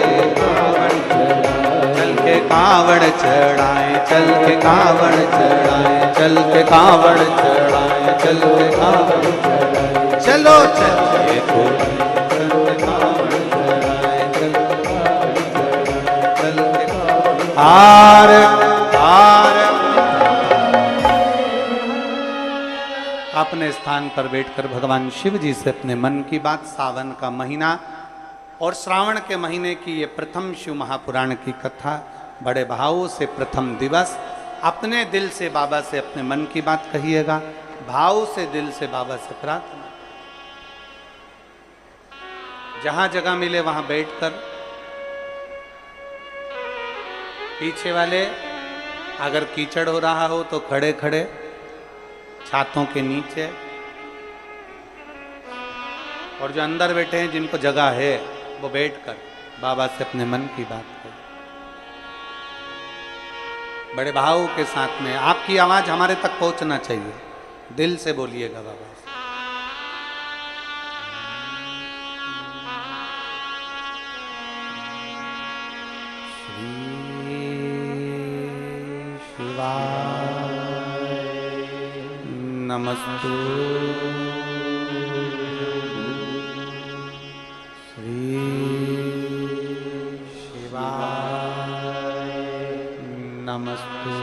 कावड़ चढ़ाए, चल के कावड़ चढ़ाए, चल के कावड़ चढ़ाए, चल के कावड़ चढ़ाए। चलो चलिए कावड़ चढ़ाए, चल के कावड़ चढ़ाए, चल के कावड़। हार हार अपने स्थान पर बैठकर भगवान शिव जी से अपने मन की बात। सावन का महीना और श्रावण के महीने की ये प्रथम शिव महापुराण की कथा, बड़े भाव से प्रथम दिवस। अपने दिल से बाबा से अपने मन की बात कहिएगा, भाव से दिल से बाबा से प्रार्थना। जहां जगह मिले वहां बैठकर, पीछे वाले अगर कीचड़ हो रहा हो तो खड़े खड़े छातों के नीचे, और जो अंदर बैठे हैं जिनको जगह है वो बैठकर बाबा से अपने मन की बात करें। बड़े भाव के साथ में आपकी आवाज हमारे तक पहुंचना चाहिए, दिल से बोलिएगा बाबा। श्री शिवाय नमस्तु, श्री शिवाय नमस्तु,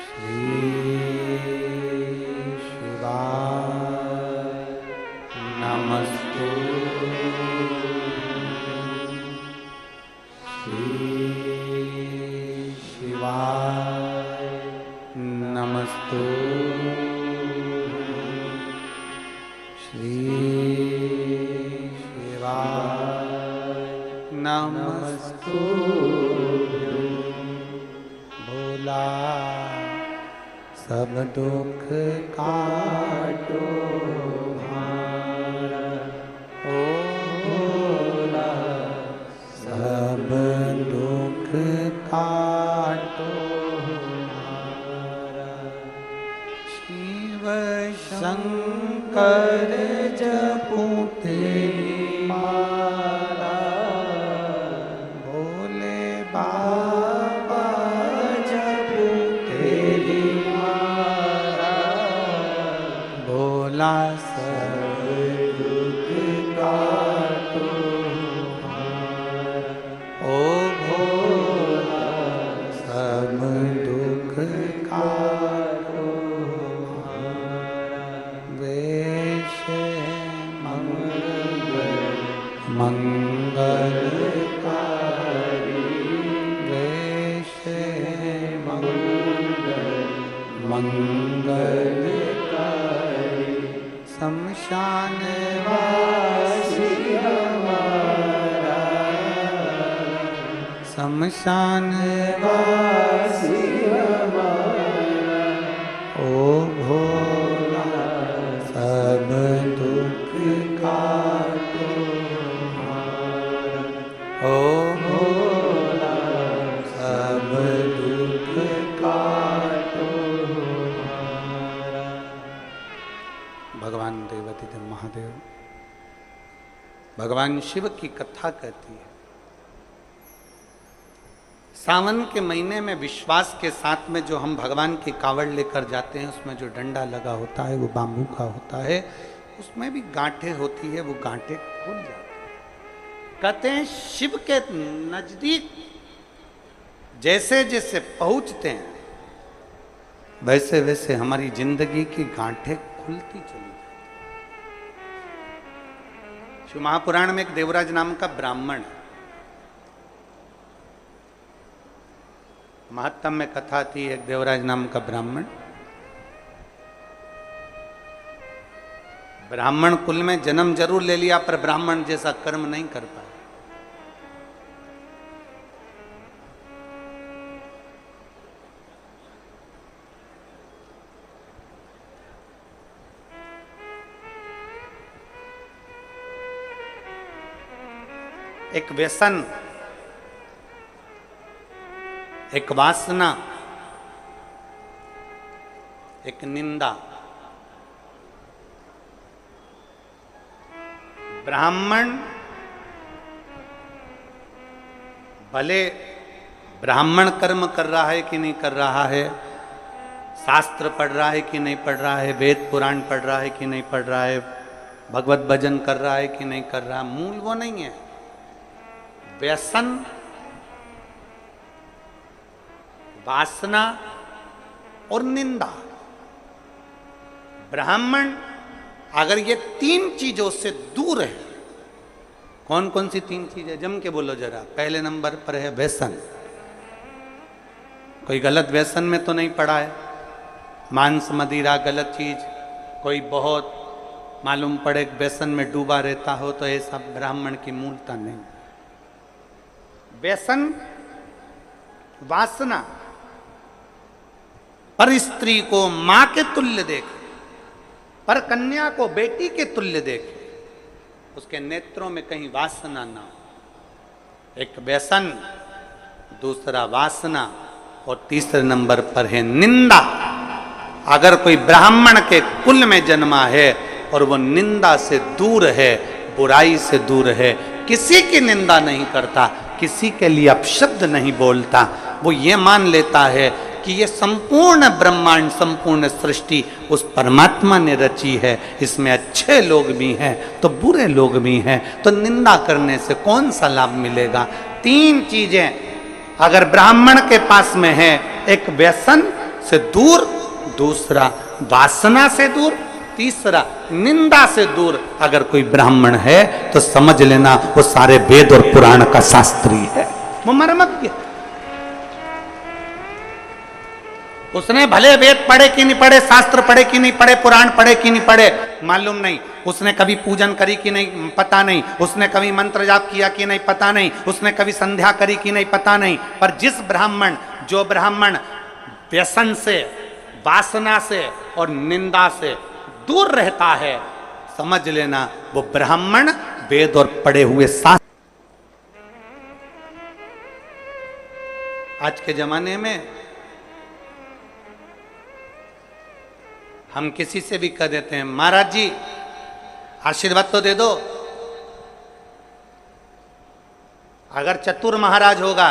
श्री शिवाय नमस्तु, श्री शिवाय नमस्तु, श्री शिवाय नमस्तु। भोला सब दुख काटो भारा, ओ भोला सब दुख काटो भारा। शिव शंकर जपू तेरी माला, भोले बाबा जपू तेरी माला, भोला सब दुख काटो भारा, ओ भोला सब दुख काटो भारा। वेश मंगलकारी, वेश मंगलकारी, शमशान वासी हमारा, शमशान वासी हमारा, ओ भोला सब दुख काटो भारा, ओ भोला सब दुख काटो भारा। भगवान देवाधिदेव महादेव भगवान शिव की कथा कहती है, सावन के महीने में विश्वास के साथ में जो हम भगवान की कावड़ लेकर जाते हैं, उसमें जो डंडा लगा होता है वो बाम्बू का होता है, उसमें भी गांठें होती है, वो गांठें खुल जाती है। कहते हैं शिव के नजदीक जैसे जैसे पहुंचते हैं वैसे वैसे हमारी जिंदगी की गांठें खुलती चली जाती। शिव महापुराण में एक देवराज नाम का ब्राह्मण, महत्तम में कथा थी, एक देवराज नाम का ब्राह्मण, ब्राह्मण कुल में जन्म जरूर ले लिया पर ब्राह्मण जैसा कर्म नहीं कर पाया। एक व्यसन, एक वासना, एक निंदा। ब्राह्मण भले ब्राह्मण कर्म कर रहा है कि नहीं कर रहा है, शास्त्र पढ़ रहा है कि नहीं पढ़ रहा है, वेद पुराण पढ़ रहा है कि नहीं पढ़ रहा है, भगवत भजन कर रहा है कि नहीं कर रहा, मूल वो नहीं है। व्यसन, वासना और निंदा। ब्राह्मण अगर ये तीन चीजों से दूर है, कौन कौन सी तीन चीजें, जम के बोलो जरा। पहले नंबर पर है व्यसन। कोई गलत व्यसन में तो नहीं पड़ा है, मांस मदिरा गलत चीज, कोई बहुत मालूम पड़े व्यसन में डूबा रहता हो, तो ऐसा ब्राह्मण की मूलता नहीं। व्यसन, वासना, पर स्त्री को मां के तुल्य देखे, पर कन्या को बेटी के तुल्य देखे, उसके नेत्रों में कहीं वासना ना हो, एक व्यसन, दूसरा वासना और तीसरे नंबर पर है निंदा। अगर कोई ब्राह्मण के कुल में जन्मा है और वो निंदा से दूर है, बुराई से दूर है, किसी की निंदा नहीं करता, किसी के लिए अपशब्द नहीं बोलता, वो ये मान लेता है कि ये संपूर्ण ब्रह्मांड, संपूर्ण सृष्टि उस परमात्मा ने रची है, इसमें अच्छे लोग भी हैं तो बुरे लोग भी हैं, तो निंदा करने से कौन सा लाभ मिलेगा। तीन चीजें अगर ब्राह्मण के पास में है, एक व्यसन से दूर, दूसरा वासना से दूर, तीसरा निंदा से दूर अगर कोई ब्राह्मण है तो समझ लेना वो सारे वेद और पुराण का शास्त्री है, वो मर्मज्ञ। उसने भले वेद पढ़े कि नहीं पढ़े, शास्त्र पढ़े कि नहीं पढ़े, पुराण पढ़े कि नहीं पढ़े, मालूम नहीं। उसने कभी पूजन करी कि नहीं, पता नहीं। उसने कभी मंत्र जाप किया कि नहीं, पता नहीं। उसने कभी संध्या करी कि नहीं, पता नहीं। पर जिस ब्राह्मण, जो ब्राह्मण व्यसन से, वासना से और निंदा से दूर रहता है, समझ लेना वो ब्राह्मण वेद और पढ़े हुए शास्त्र। आज के जमाने में हम किसी से भी कह देते हैं, महाराज जी आशीर्वाद तो दे दो। अगर चतुर महाराज होगा,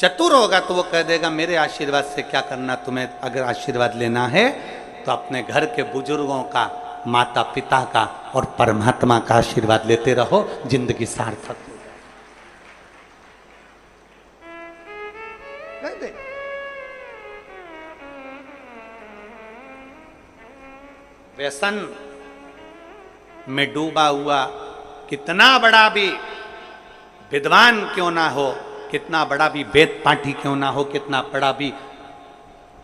चतुर होगा तो वो कह देगा मेरे आशीर्वाद से क्या करना, तुम्हें अगर आशीर्वाद लेना है तो अपने घर के बुजुर्गों का, माता पिता का और परमात्मा का आशीर्वाद लेते रहो, जिंदगी सार्थक हो जाए। व्यसन में डूबा हुआ कितना बड़ा भी विद्वान क्यों ना हो, कितना बड़ा भी वेद पाठी क्यों ना हो, कितना बड़ा भी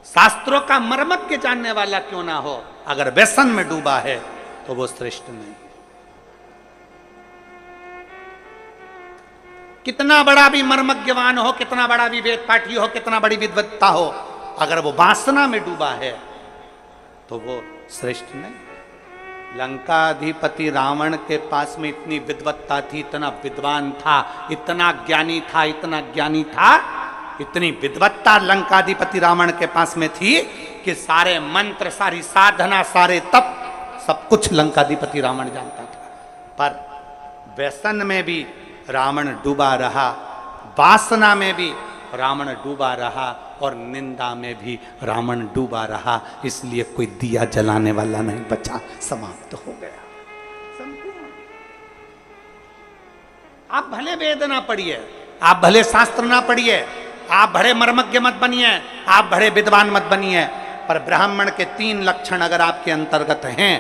शास्त्रों का मर्मज्ञ जानने वाला क्यों ना हो, अगर व्यसन में डूबा है तो वो श्रेष्ठ नहीं। कितना बड़ा भी मर्मज्ञवान हो, कितना बड़ा भी वेद पाठी हो, कितना बड़ी विद्वत्ता हो, अगर वो वासना में डूबा है तो वो श्रेष्ठ नहीं। लंकाधिपति रावण के पास में इतनी विद्वत्ता थी, इतना विद्वान था, इतना ज्ञानी था, इतना ज्ञानी था, इतनी विद्वत्ता लंकाधिपति रावण के पास में थी कि सारे मंत्र, सारी साधना, सारे तप, सब कुछ लंकाधिपति रावण जानता था। पर व्यसन में भी रावण डूबा रहा, वासना में भी रावण डूबा रहा और निंदा में भी रावण डूबा रहा, इसलिए कोई दिया जलाने वाला नहीं बचा, समाप्त हो गया संपूर्ण। आप भले वेद ना पढ़िए, आप भले शास्त्र ना पढ़िए, आप भले मर्मज्ञ मत बनिए, आप भले विद्वान मत बनिए, पर ब्राह्मण के तीन लक्षण अगर आपके अंतर्गत हैं,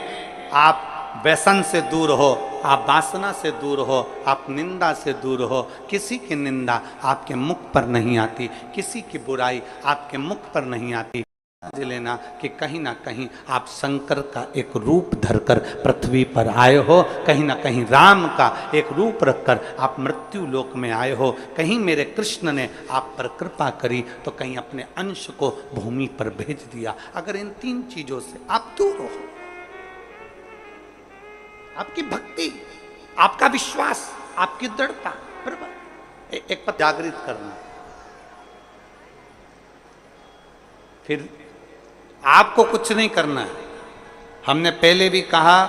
आप व्यसन से दूर हो, आप वासना से दूर हो, आप निंदा से दूर हो, किसी की निंदा आपके मुख पर नहीं आती, किसी की बुराई आपके मुख पर नहीं आती, समझ लेना कि कहीं ना कहीं आप शंकर का एक रूप धरकर पृथ्वी पर आए हो, कहीं ना कहीं राम का एक रूप रखकर आप मृत्यु लोक में आए हो, कहीं मेरे कृष्ण ने आप पर कृपा करी तो कहीं अपने अंश को भूमि पर भेज दिया। अगर इन तीन चीजों से आप दूर हो, आपकी भक्ति, आपका विश्वास, आपकी दृढ़ता, बराबर एक पद जागृत करना, फिर आपको कुछ नहीं करना है। हमने पहले भी कहा,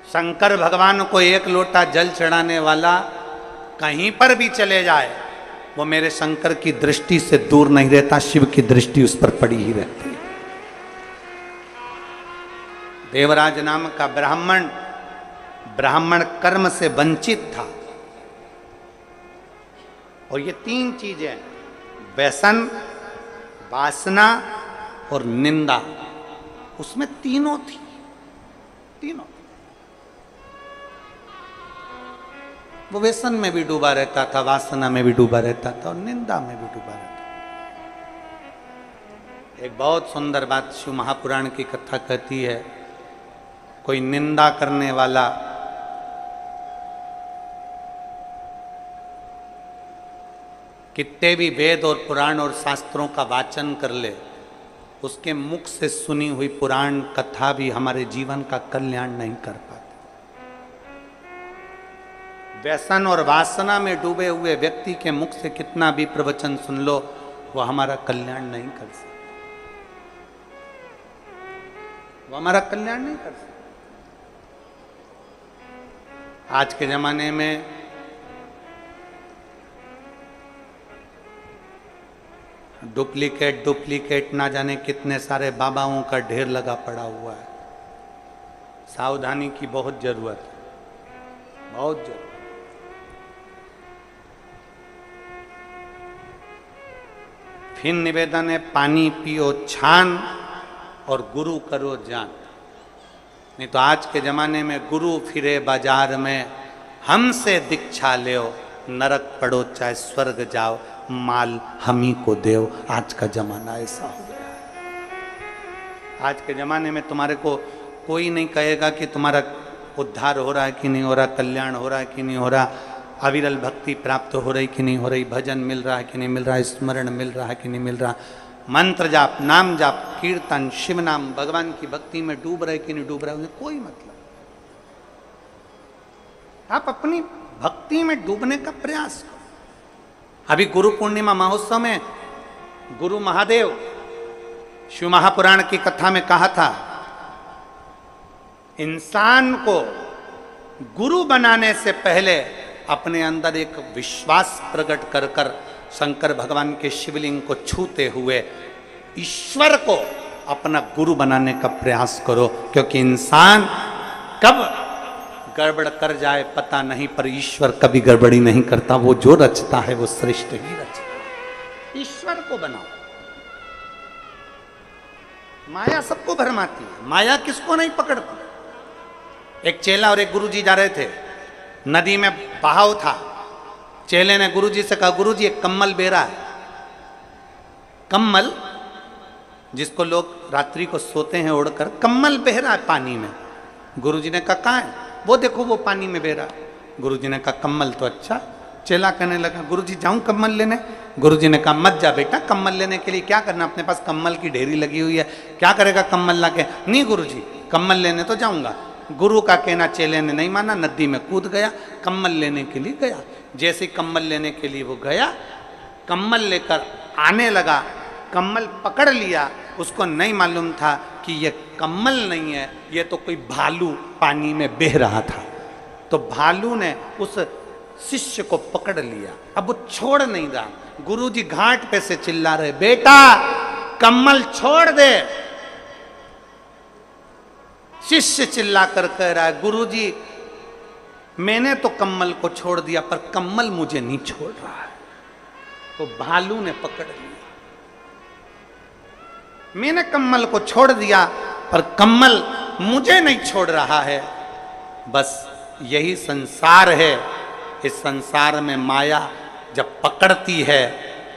शंकर भगवान को एक लोटा जल चढ़ाने वाला कहीं पर भी चले जाए, वो मेरे शंकर की दृष्टि से दूर नहीं रहता, शिव की दृष्टि उस पर पड़ी ही रहती है। देवराज नाम का ब्राह्मण कर्म से वंचित था, और ये तीन चीजें, व्यसन, वासना और निंदा, उसमें तीनों थी, तीनों। वो व्यसन में भी डूबा रहता था, वासना में भी डूबा रहता था और निंदा में भी डूबा रहता था। एक बहुत सुंदर बात शिव महापुराण की कथा कहती है, कोई निंदा करने वाला कितने भी वेद और पुराण और शास्त्रों का वाचन कर ले, उसके मुख से सुनी हुई पुराण कथा भी हमारे जीवन का कल्याण नहीं कर पाती। व्यसन और वासना में डूबे हुए व्यक्ति के मुख से कितना भी प्रवचन सुन लो, वो हमारा कल्याण नहीं कर सकता, वो हमारा कल्याण नहीं कर सकता। आज के जमाने में डुप्लीकेट ना जाने कितने सारे बाबाओं का ढेर लगा पड़ा हुआ है। सावधानी की बहुत जरूरत है, बहुत जरूरत। फिर निवेदन है, पानी पियो छान और गुरु करो जान। नहीं तो आज के जमाने में गुरु फिरे बाजार में, हमसे दीक्षा लो, नरक पड़ो चाहे स्वर्ग जाओ, माल हम ही को देव। आज का जमाना ऐसा हो गया है। आज के जमाने में तुम्हारे को कोई नहीं कहेगा कि तुम्हारा उद्धार हो रहा है कि नहीं हो रहा, कल्याण हो रहा है कि नहीं हो रहा, अविरल भक्ति प्राप्त हो रही कि नहीं हो रही, भजन मिल रहा है कि नहीं मिल रहा, स्मरण मिल रहा है कि नहीं मिल रहा, मंत्र जाप, नाम जाप, कीर्तन, शिव नाम, भगवान की भक्ति में डूब रहे कि नहीं डूब रहे, उन्हें कोई मतलब। आप अपनी भक्ति में डूबने का प्रयास करो। अभी गुरु पूर्णिमा महोत्सव में गुरु महादेव शिव महापुराण की कथा में कहा था, इंसान को गुरु बनाने से पहले अपने अंदर एक विश्वास प्रकट कर कर शंकर भगवान के शिवलिंग को छूते हुए ईश्वर को अपना गुरु बनाने का प्रयास करो, क्योंकि इंसान कब गड़बड़ कर जाए पता नहीं, पर ईश्वर कभी गड़बड़ी नहीं करता। वो जो रचता है वो श्रेष्ठ ही रचता है। ईश्वर को बनाओ। माया सबको भरमाती है, माया किसको नहीं पकड़ती। एक चेला और एक गुरुजी जा रहे थे, नदी में बहाव था। चेले ने गुरुजी से कहा, गुरुजी एक कम्मल बेरा है। कम्मल जिसको लोग रात्रि को सोते हैं ओढ़कर, कम्मल बह रहा है पानी में। गुरुजी ने कहा कहाँ है? वो देखो वो पानी में बह रहा। गुरुजी ने कहा कम्मल तो अच्छा। चेला कहने लगा, गुरुजी जाऊं कम्मल लेने? गुरुजी ने कहा मत जा बेटा, कम्मल लेने के लिए क्या करना, अपने पास कम्मल की ढेरी लगी हुई है, क्या करेगा कम्मल ला के? नहीं गुरुजी, कम्मल लेने तो जाऊंगा। गुरु का कहना चेले ने नहीं माना, नदी में कूद गया, कम्मल लेने के लिए गया। जैसे कम्मल लेने के लिए वो गया, कम्मल लेकर आने लगा, कम्मल पकड़ लिया। उसको नहीं मालूम था कि ये कम्मल नहीं है, ये तो कोई भालू पानी में बह रहा था। तो भालू ने उस शिष्य को पकड़ लिया, अब वो छोड़ नहीं रहा। गुरुजी घाट पे से चिल्ला रहे, बेटा कम्मल छोड़ दे। शिष्य चिल्ला कर कह रहा है, गुरुजी मैंने तो कम्मल को छोड़ दिया, पर कम्मल मुझे नहीं छोड़ रहा है। तो भालू ने पकड़ लिया, मैंने कम्मल को छोड़ दिया पर कम्मल मुझे नहीं छोड़ रहा है। बस यही संसार है। इस संसार में माया जब पकड़ती है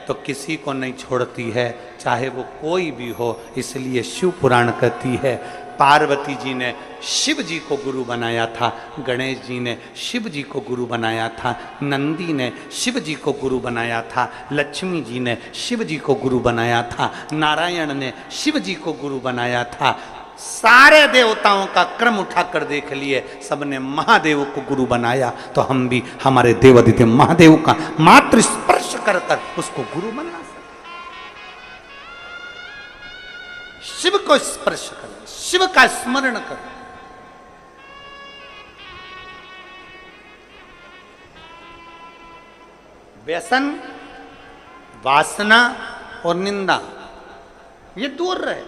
तो किसी को नहीं छोड़ती है, चाहे वो कोई भी हो। इसलिए शिव पुराण कहती है, पार्वती जी ने शिव जी को गुरु बनाया था, गणेश जी ने शिव जी को गुरु बनाया था, नंदी ने शिव जी को गुरु बनाया था, लक्ष्मी जी ने शिव जी को गुरु बनाया था, नारायण ने शिव जी को गुरु बनाया था। सारे देवताओं का क्रम उठाकर देख लिए, सबने महादेव को गुरु बनाया। तो हम भी हमारे देवादिदेव महादेव का मात्र स्पर्श कर कर उसको गुरु बना सकते। शिव को स्पर्श कर, शिव का स्मरण कर। व्यसन, वासना और निंदा ये दूर रहे।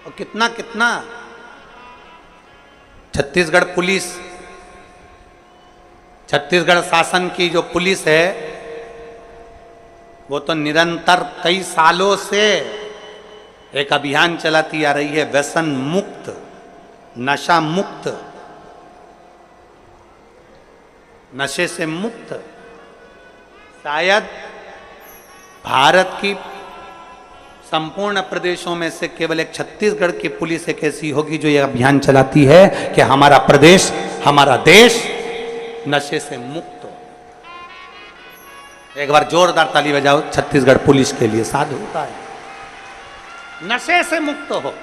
और कितना कितना छत्तीसगढ़ पुलिस, छत्तीसगढ़ शासन की जो पुलिस है, वो तो निरंतर कई सालों से एक अभियान चलाती आ रही है, व्यसन मुक्त, नशा मुक्त, नशे से मुक्त। शायद भारत की संपूर्ण प्रदेशों में से केवल एक छत्तीसगढ़ की पुलिस एक ऐसी होगी जो यह अभियान चलाती है कि हमारा प्रदेश, हमारा देश नशे से मुक्त हो। एक बार जोरदार ताली बजाओ छत्तीसगढ़ पुलिस के लिए, साधु होता है। नशे से मुक्त हो।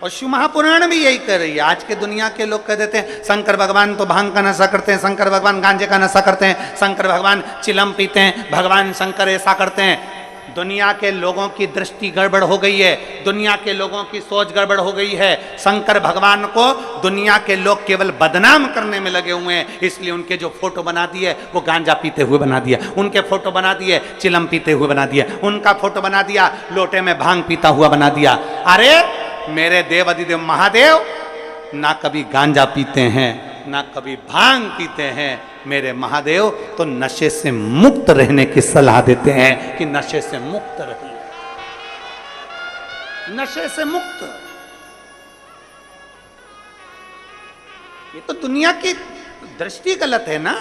और शिव महापुराण भी यही कर रही है। आज के दुनिया के लोग कह देते हैं शंकर भगवान तो भांग का नशा करते हैं, शंकर भगवान गांजे का नशा करते हैं, शंकर भगवान चिलम पीते हैं, भगवान शंकर ऐसा करते हैं। दुनिया के लोगों की दृष्टि गड़बड़ हो गई है, दुनिया के लोगों की सोच गड़बड़ हो गई है। शंकर भगवान को दुनिया के लोग केवल बदनाम करने में लगे हुए हैं, इसलिए उनके जो फोटो बना दिए वो गांजा पीते हुए बना दिया, उनके फोटो बना दिए चिलम पीते हुए बना दिया, उनका फोटो बना दिया लोटे में भांग पीता हुआ बना दिया। अरे मेरे देव अधिदेव महादेव ना कभी गांजा पीते हैं ना कभी भांग पीते हैं। मेरे महादेव तो नशे से मुक्त रहने की सलाह देते हैं कि नशे से मुक्त रहिए, नशे से मुक्त। ये तो दुनिया की दृष्टि गलत है ना,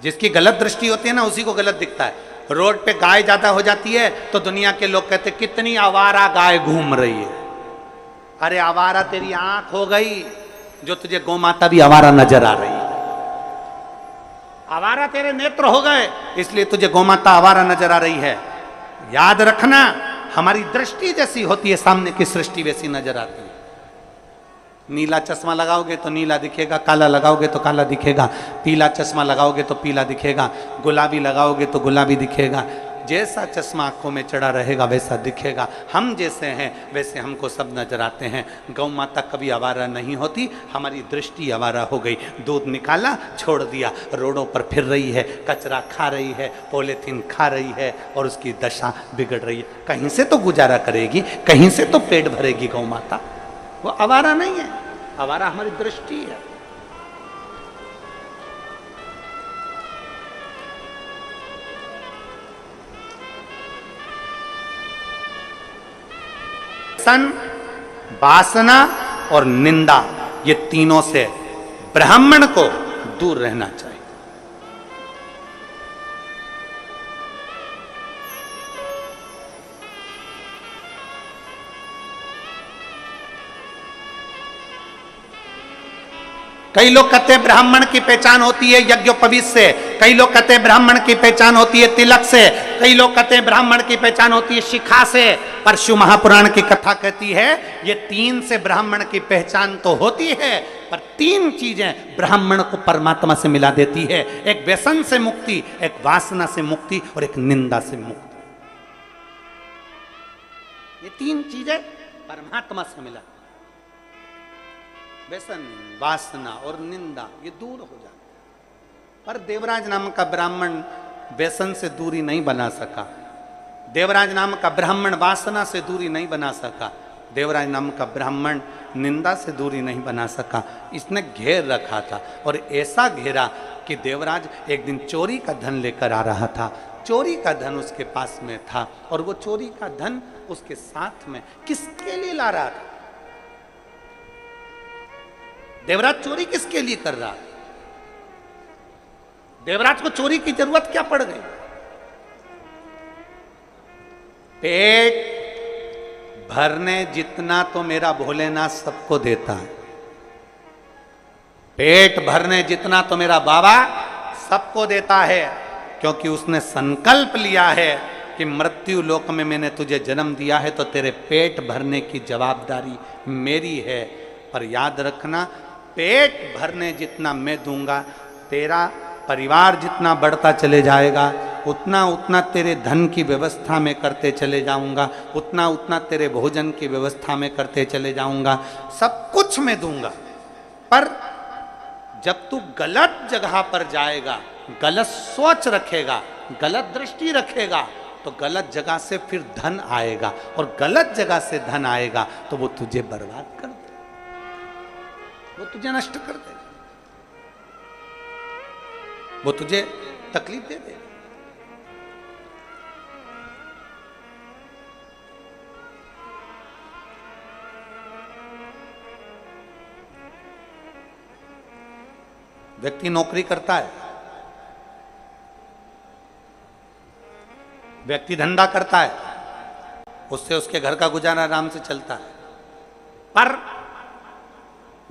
जिसकी गलत दृष्टि होती है ना उसी को गलत दिखता है। रोड पे गाय ज्यादा हो जाती है तो दुनिया के लोग कहते कितनी आवारा गाय घूम रही है। अरे आवारा तेरी आंख हो गई जो तुझे गौ माता भी आवारा नजर आ रही है। आवारा तेरे नेत्र हो गए इसलिए तुझे गौ माता आवारा नजर आ रही है। याद रखना हमारी दृष्टि जैसी होती है सामने की सृष्टि वैसी नजर आती है। नीला चश्मा लगाओगे तो नीला दिखेगा, काला लगाओगे तो काला दिखेगा, पीला चश्मा लगाओगे तो पीला दिखेगा, गुलाबी लगाओगे तो गुलाबी दिखेगा। जैसा चश्मा आंखों में चढ़ा रहेगा वैसा दिखेगा। हम जैसे हैं वैसे हमको सब नजर आते हैं। गौ माता कभी आवारा नहीं होती, हमारी दृष्टि आवारा हो गई। दूध निकाला छोड़ दिया, रोडों पर फिर रही है, कचरा खा रही है, पॉलीथीन खा रही है और उसकी दशा बिगड़ रही है। कहीं से तो गुजारा करेगी, कहीं से तो पेट भरेगी गौ माता। वो आवारा नहीं है, आवारा हमारी दृष्टि है। सन, वासना और निंदा, ये तीनों से ब्राह्मण को दूर रहना चाहिए। कई लोग कहते हैं ब्राह्मण की पहचान होती है यज्ञोपवीत से, कई लोग कहते हैं ब्राह्मण की पहचान होती है तिलक से, कई लोग कहते हैं ब्राह्मण की पहचान होती है शिखा से। पर शिव महापुराण की कथा कहती है ये तीन से ब्राह्मण की पहचान तो होती है, पर तीन चीजें ब्राह्मण को परमात्मा से मिला देती है। एक व्यसन से मुक्ति, एक वासना से मुक्ति और एक निंदा से मुक्ति। ये तीन चीजें परमात्मा से मिला। व्यसन, वासना और निंदा ये दूर हो जाता। पर देवराज नाम का ब्राह्मण व्यसन से दूरी नहीं बना सका, देवराज नाम का ब्राह्मण वासना से दूरी नहीं बना सका, देवराज नाम का ब्राह्मण निंदा से दूरी नहीं बना सका। इसने घेर रखा था और ऐसा घेरा कि देवराज एक दिन चोरी का धन लेकर आ रहा था। चोरी का धन उसके पास में था और वो चोरी का धन उसके साथ में किसके लिए ला रहा था? देवराज चोरी किसके लिए कर रहा? देवराज को चोरी की जरूरत क्या पड़ गई? पेट भरने जितना तो मेरा भोलेनाथ सबको देता है, पेट भरने जितना तो मेरा बाबा सबको देता है, क्योंकि उसने संकल्प लिया है कि मृत्यु लोक में मैंने तुझे जन्म दिया है तो तेरे पेट भरने की जवाबदारी मेरी है। पर याद रखना, पेट भरने जितना मैं दूंगा, तेरा परिवार जितना बढ़ता चले जाएगा, उतना उतना तेरे धन की व्यवस्था में करते चले जाऊंगा, उतना उतना तेरे भोजन की व्यवस्था में करते चले जाऊंगा, सब कुछ मैं दूंगा। पर जब तू गलत जगह पर जाएगा, गलत सोच रखेगा, गलत दृष्टि रखेगा, तो गलत जगह से फिर धन आएगा और गलत जगह से धन आएगा तो वो तुझे बर्बाद कर दे, वो तुझे नष्ट कर दे, वो तुझे तकलीफ दे दे। व्यक्ति नौकरी करता है, व्यक्ति धंधा करता है, उससे उसके घर का गुजारा आराम से चलता है। पर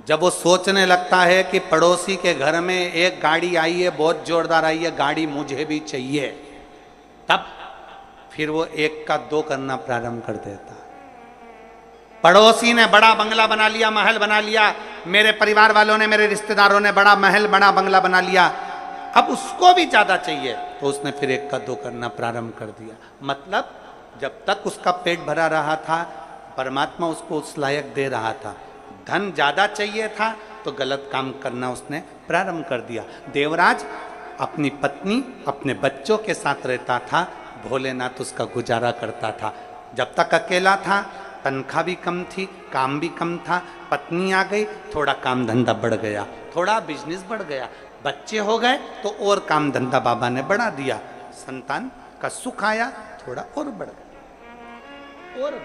जब वो सोचने लगता है कि पड़ोसी के घर में एक गाड़ी आई है, बहुत जोरदार आई है, गाड़ी मुझे भी चाहिए, तब फिर वो एक का दो करना प्रारंभ कर देता है। पड़ोसी ने बड़ा बंगला बना लिया, महल बना लिया, मेरे परिवार वालों ने, मेरे रिश्तेदारों ने बड़ा महल, बड़ा बंगला बना लिया, अब उसको भी ज्यादा चाहिए, तो उसने फिर एक का दो करना प्रारंभ कर दिया। मतलब जब तक उसका पेट भरा रहा था, परमात्मा उसको उस लायक दे रहा था। धन ज्यादा चाहिए था तो गलत काम करना उसने प्रारंभ कर दिया। देवराज अपनी पत्नी, अपने बच्चों के साथ रहता था, भोलेनाथ उसका गुजारा करता था। जब तक अकेला था, तनख्वाह भी कम थी, काम भी कम था, पत्नी आ गई, थोड़ा काम धंधा बढ़ गया, थोड़ा बिजनेस बढ़ गया, बच्चे हो गए तो और काम धंधा बाबा ने बढ़ा दिया, संतान का सुख आया, थोड़ा और बढ़ गया और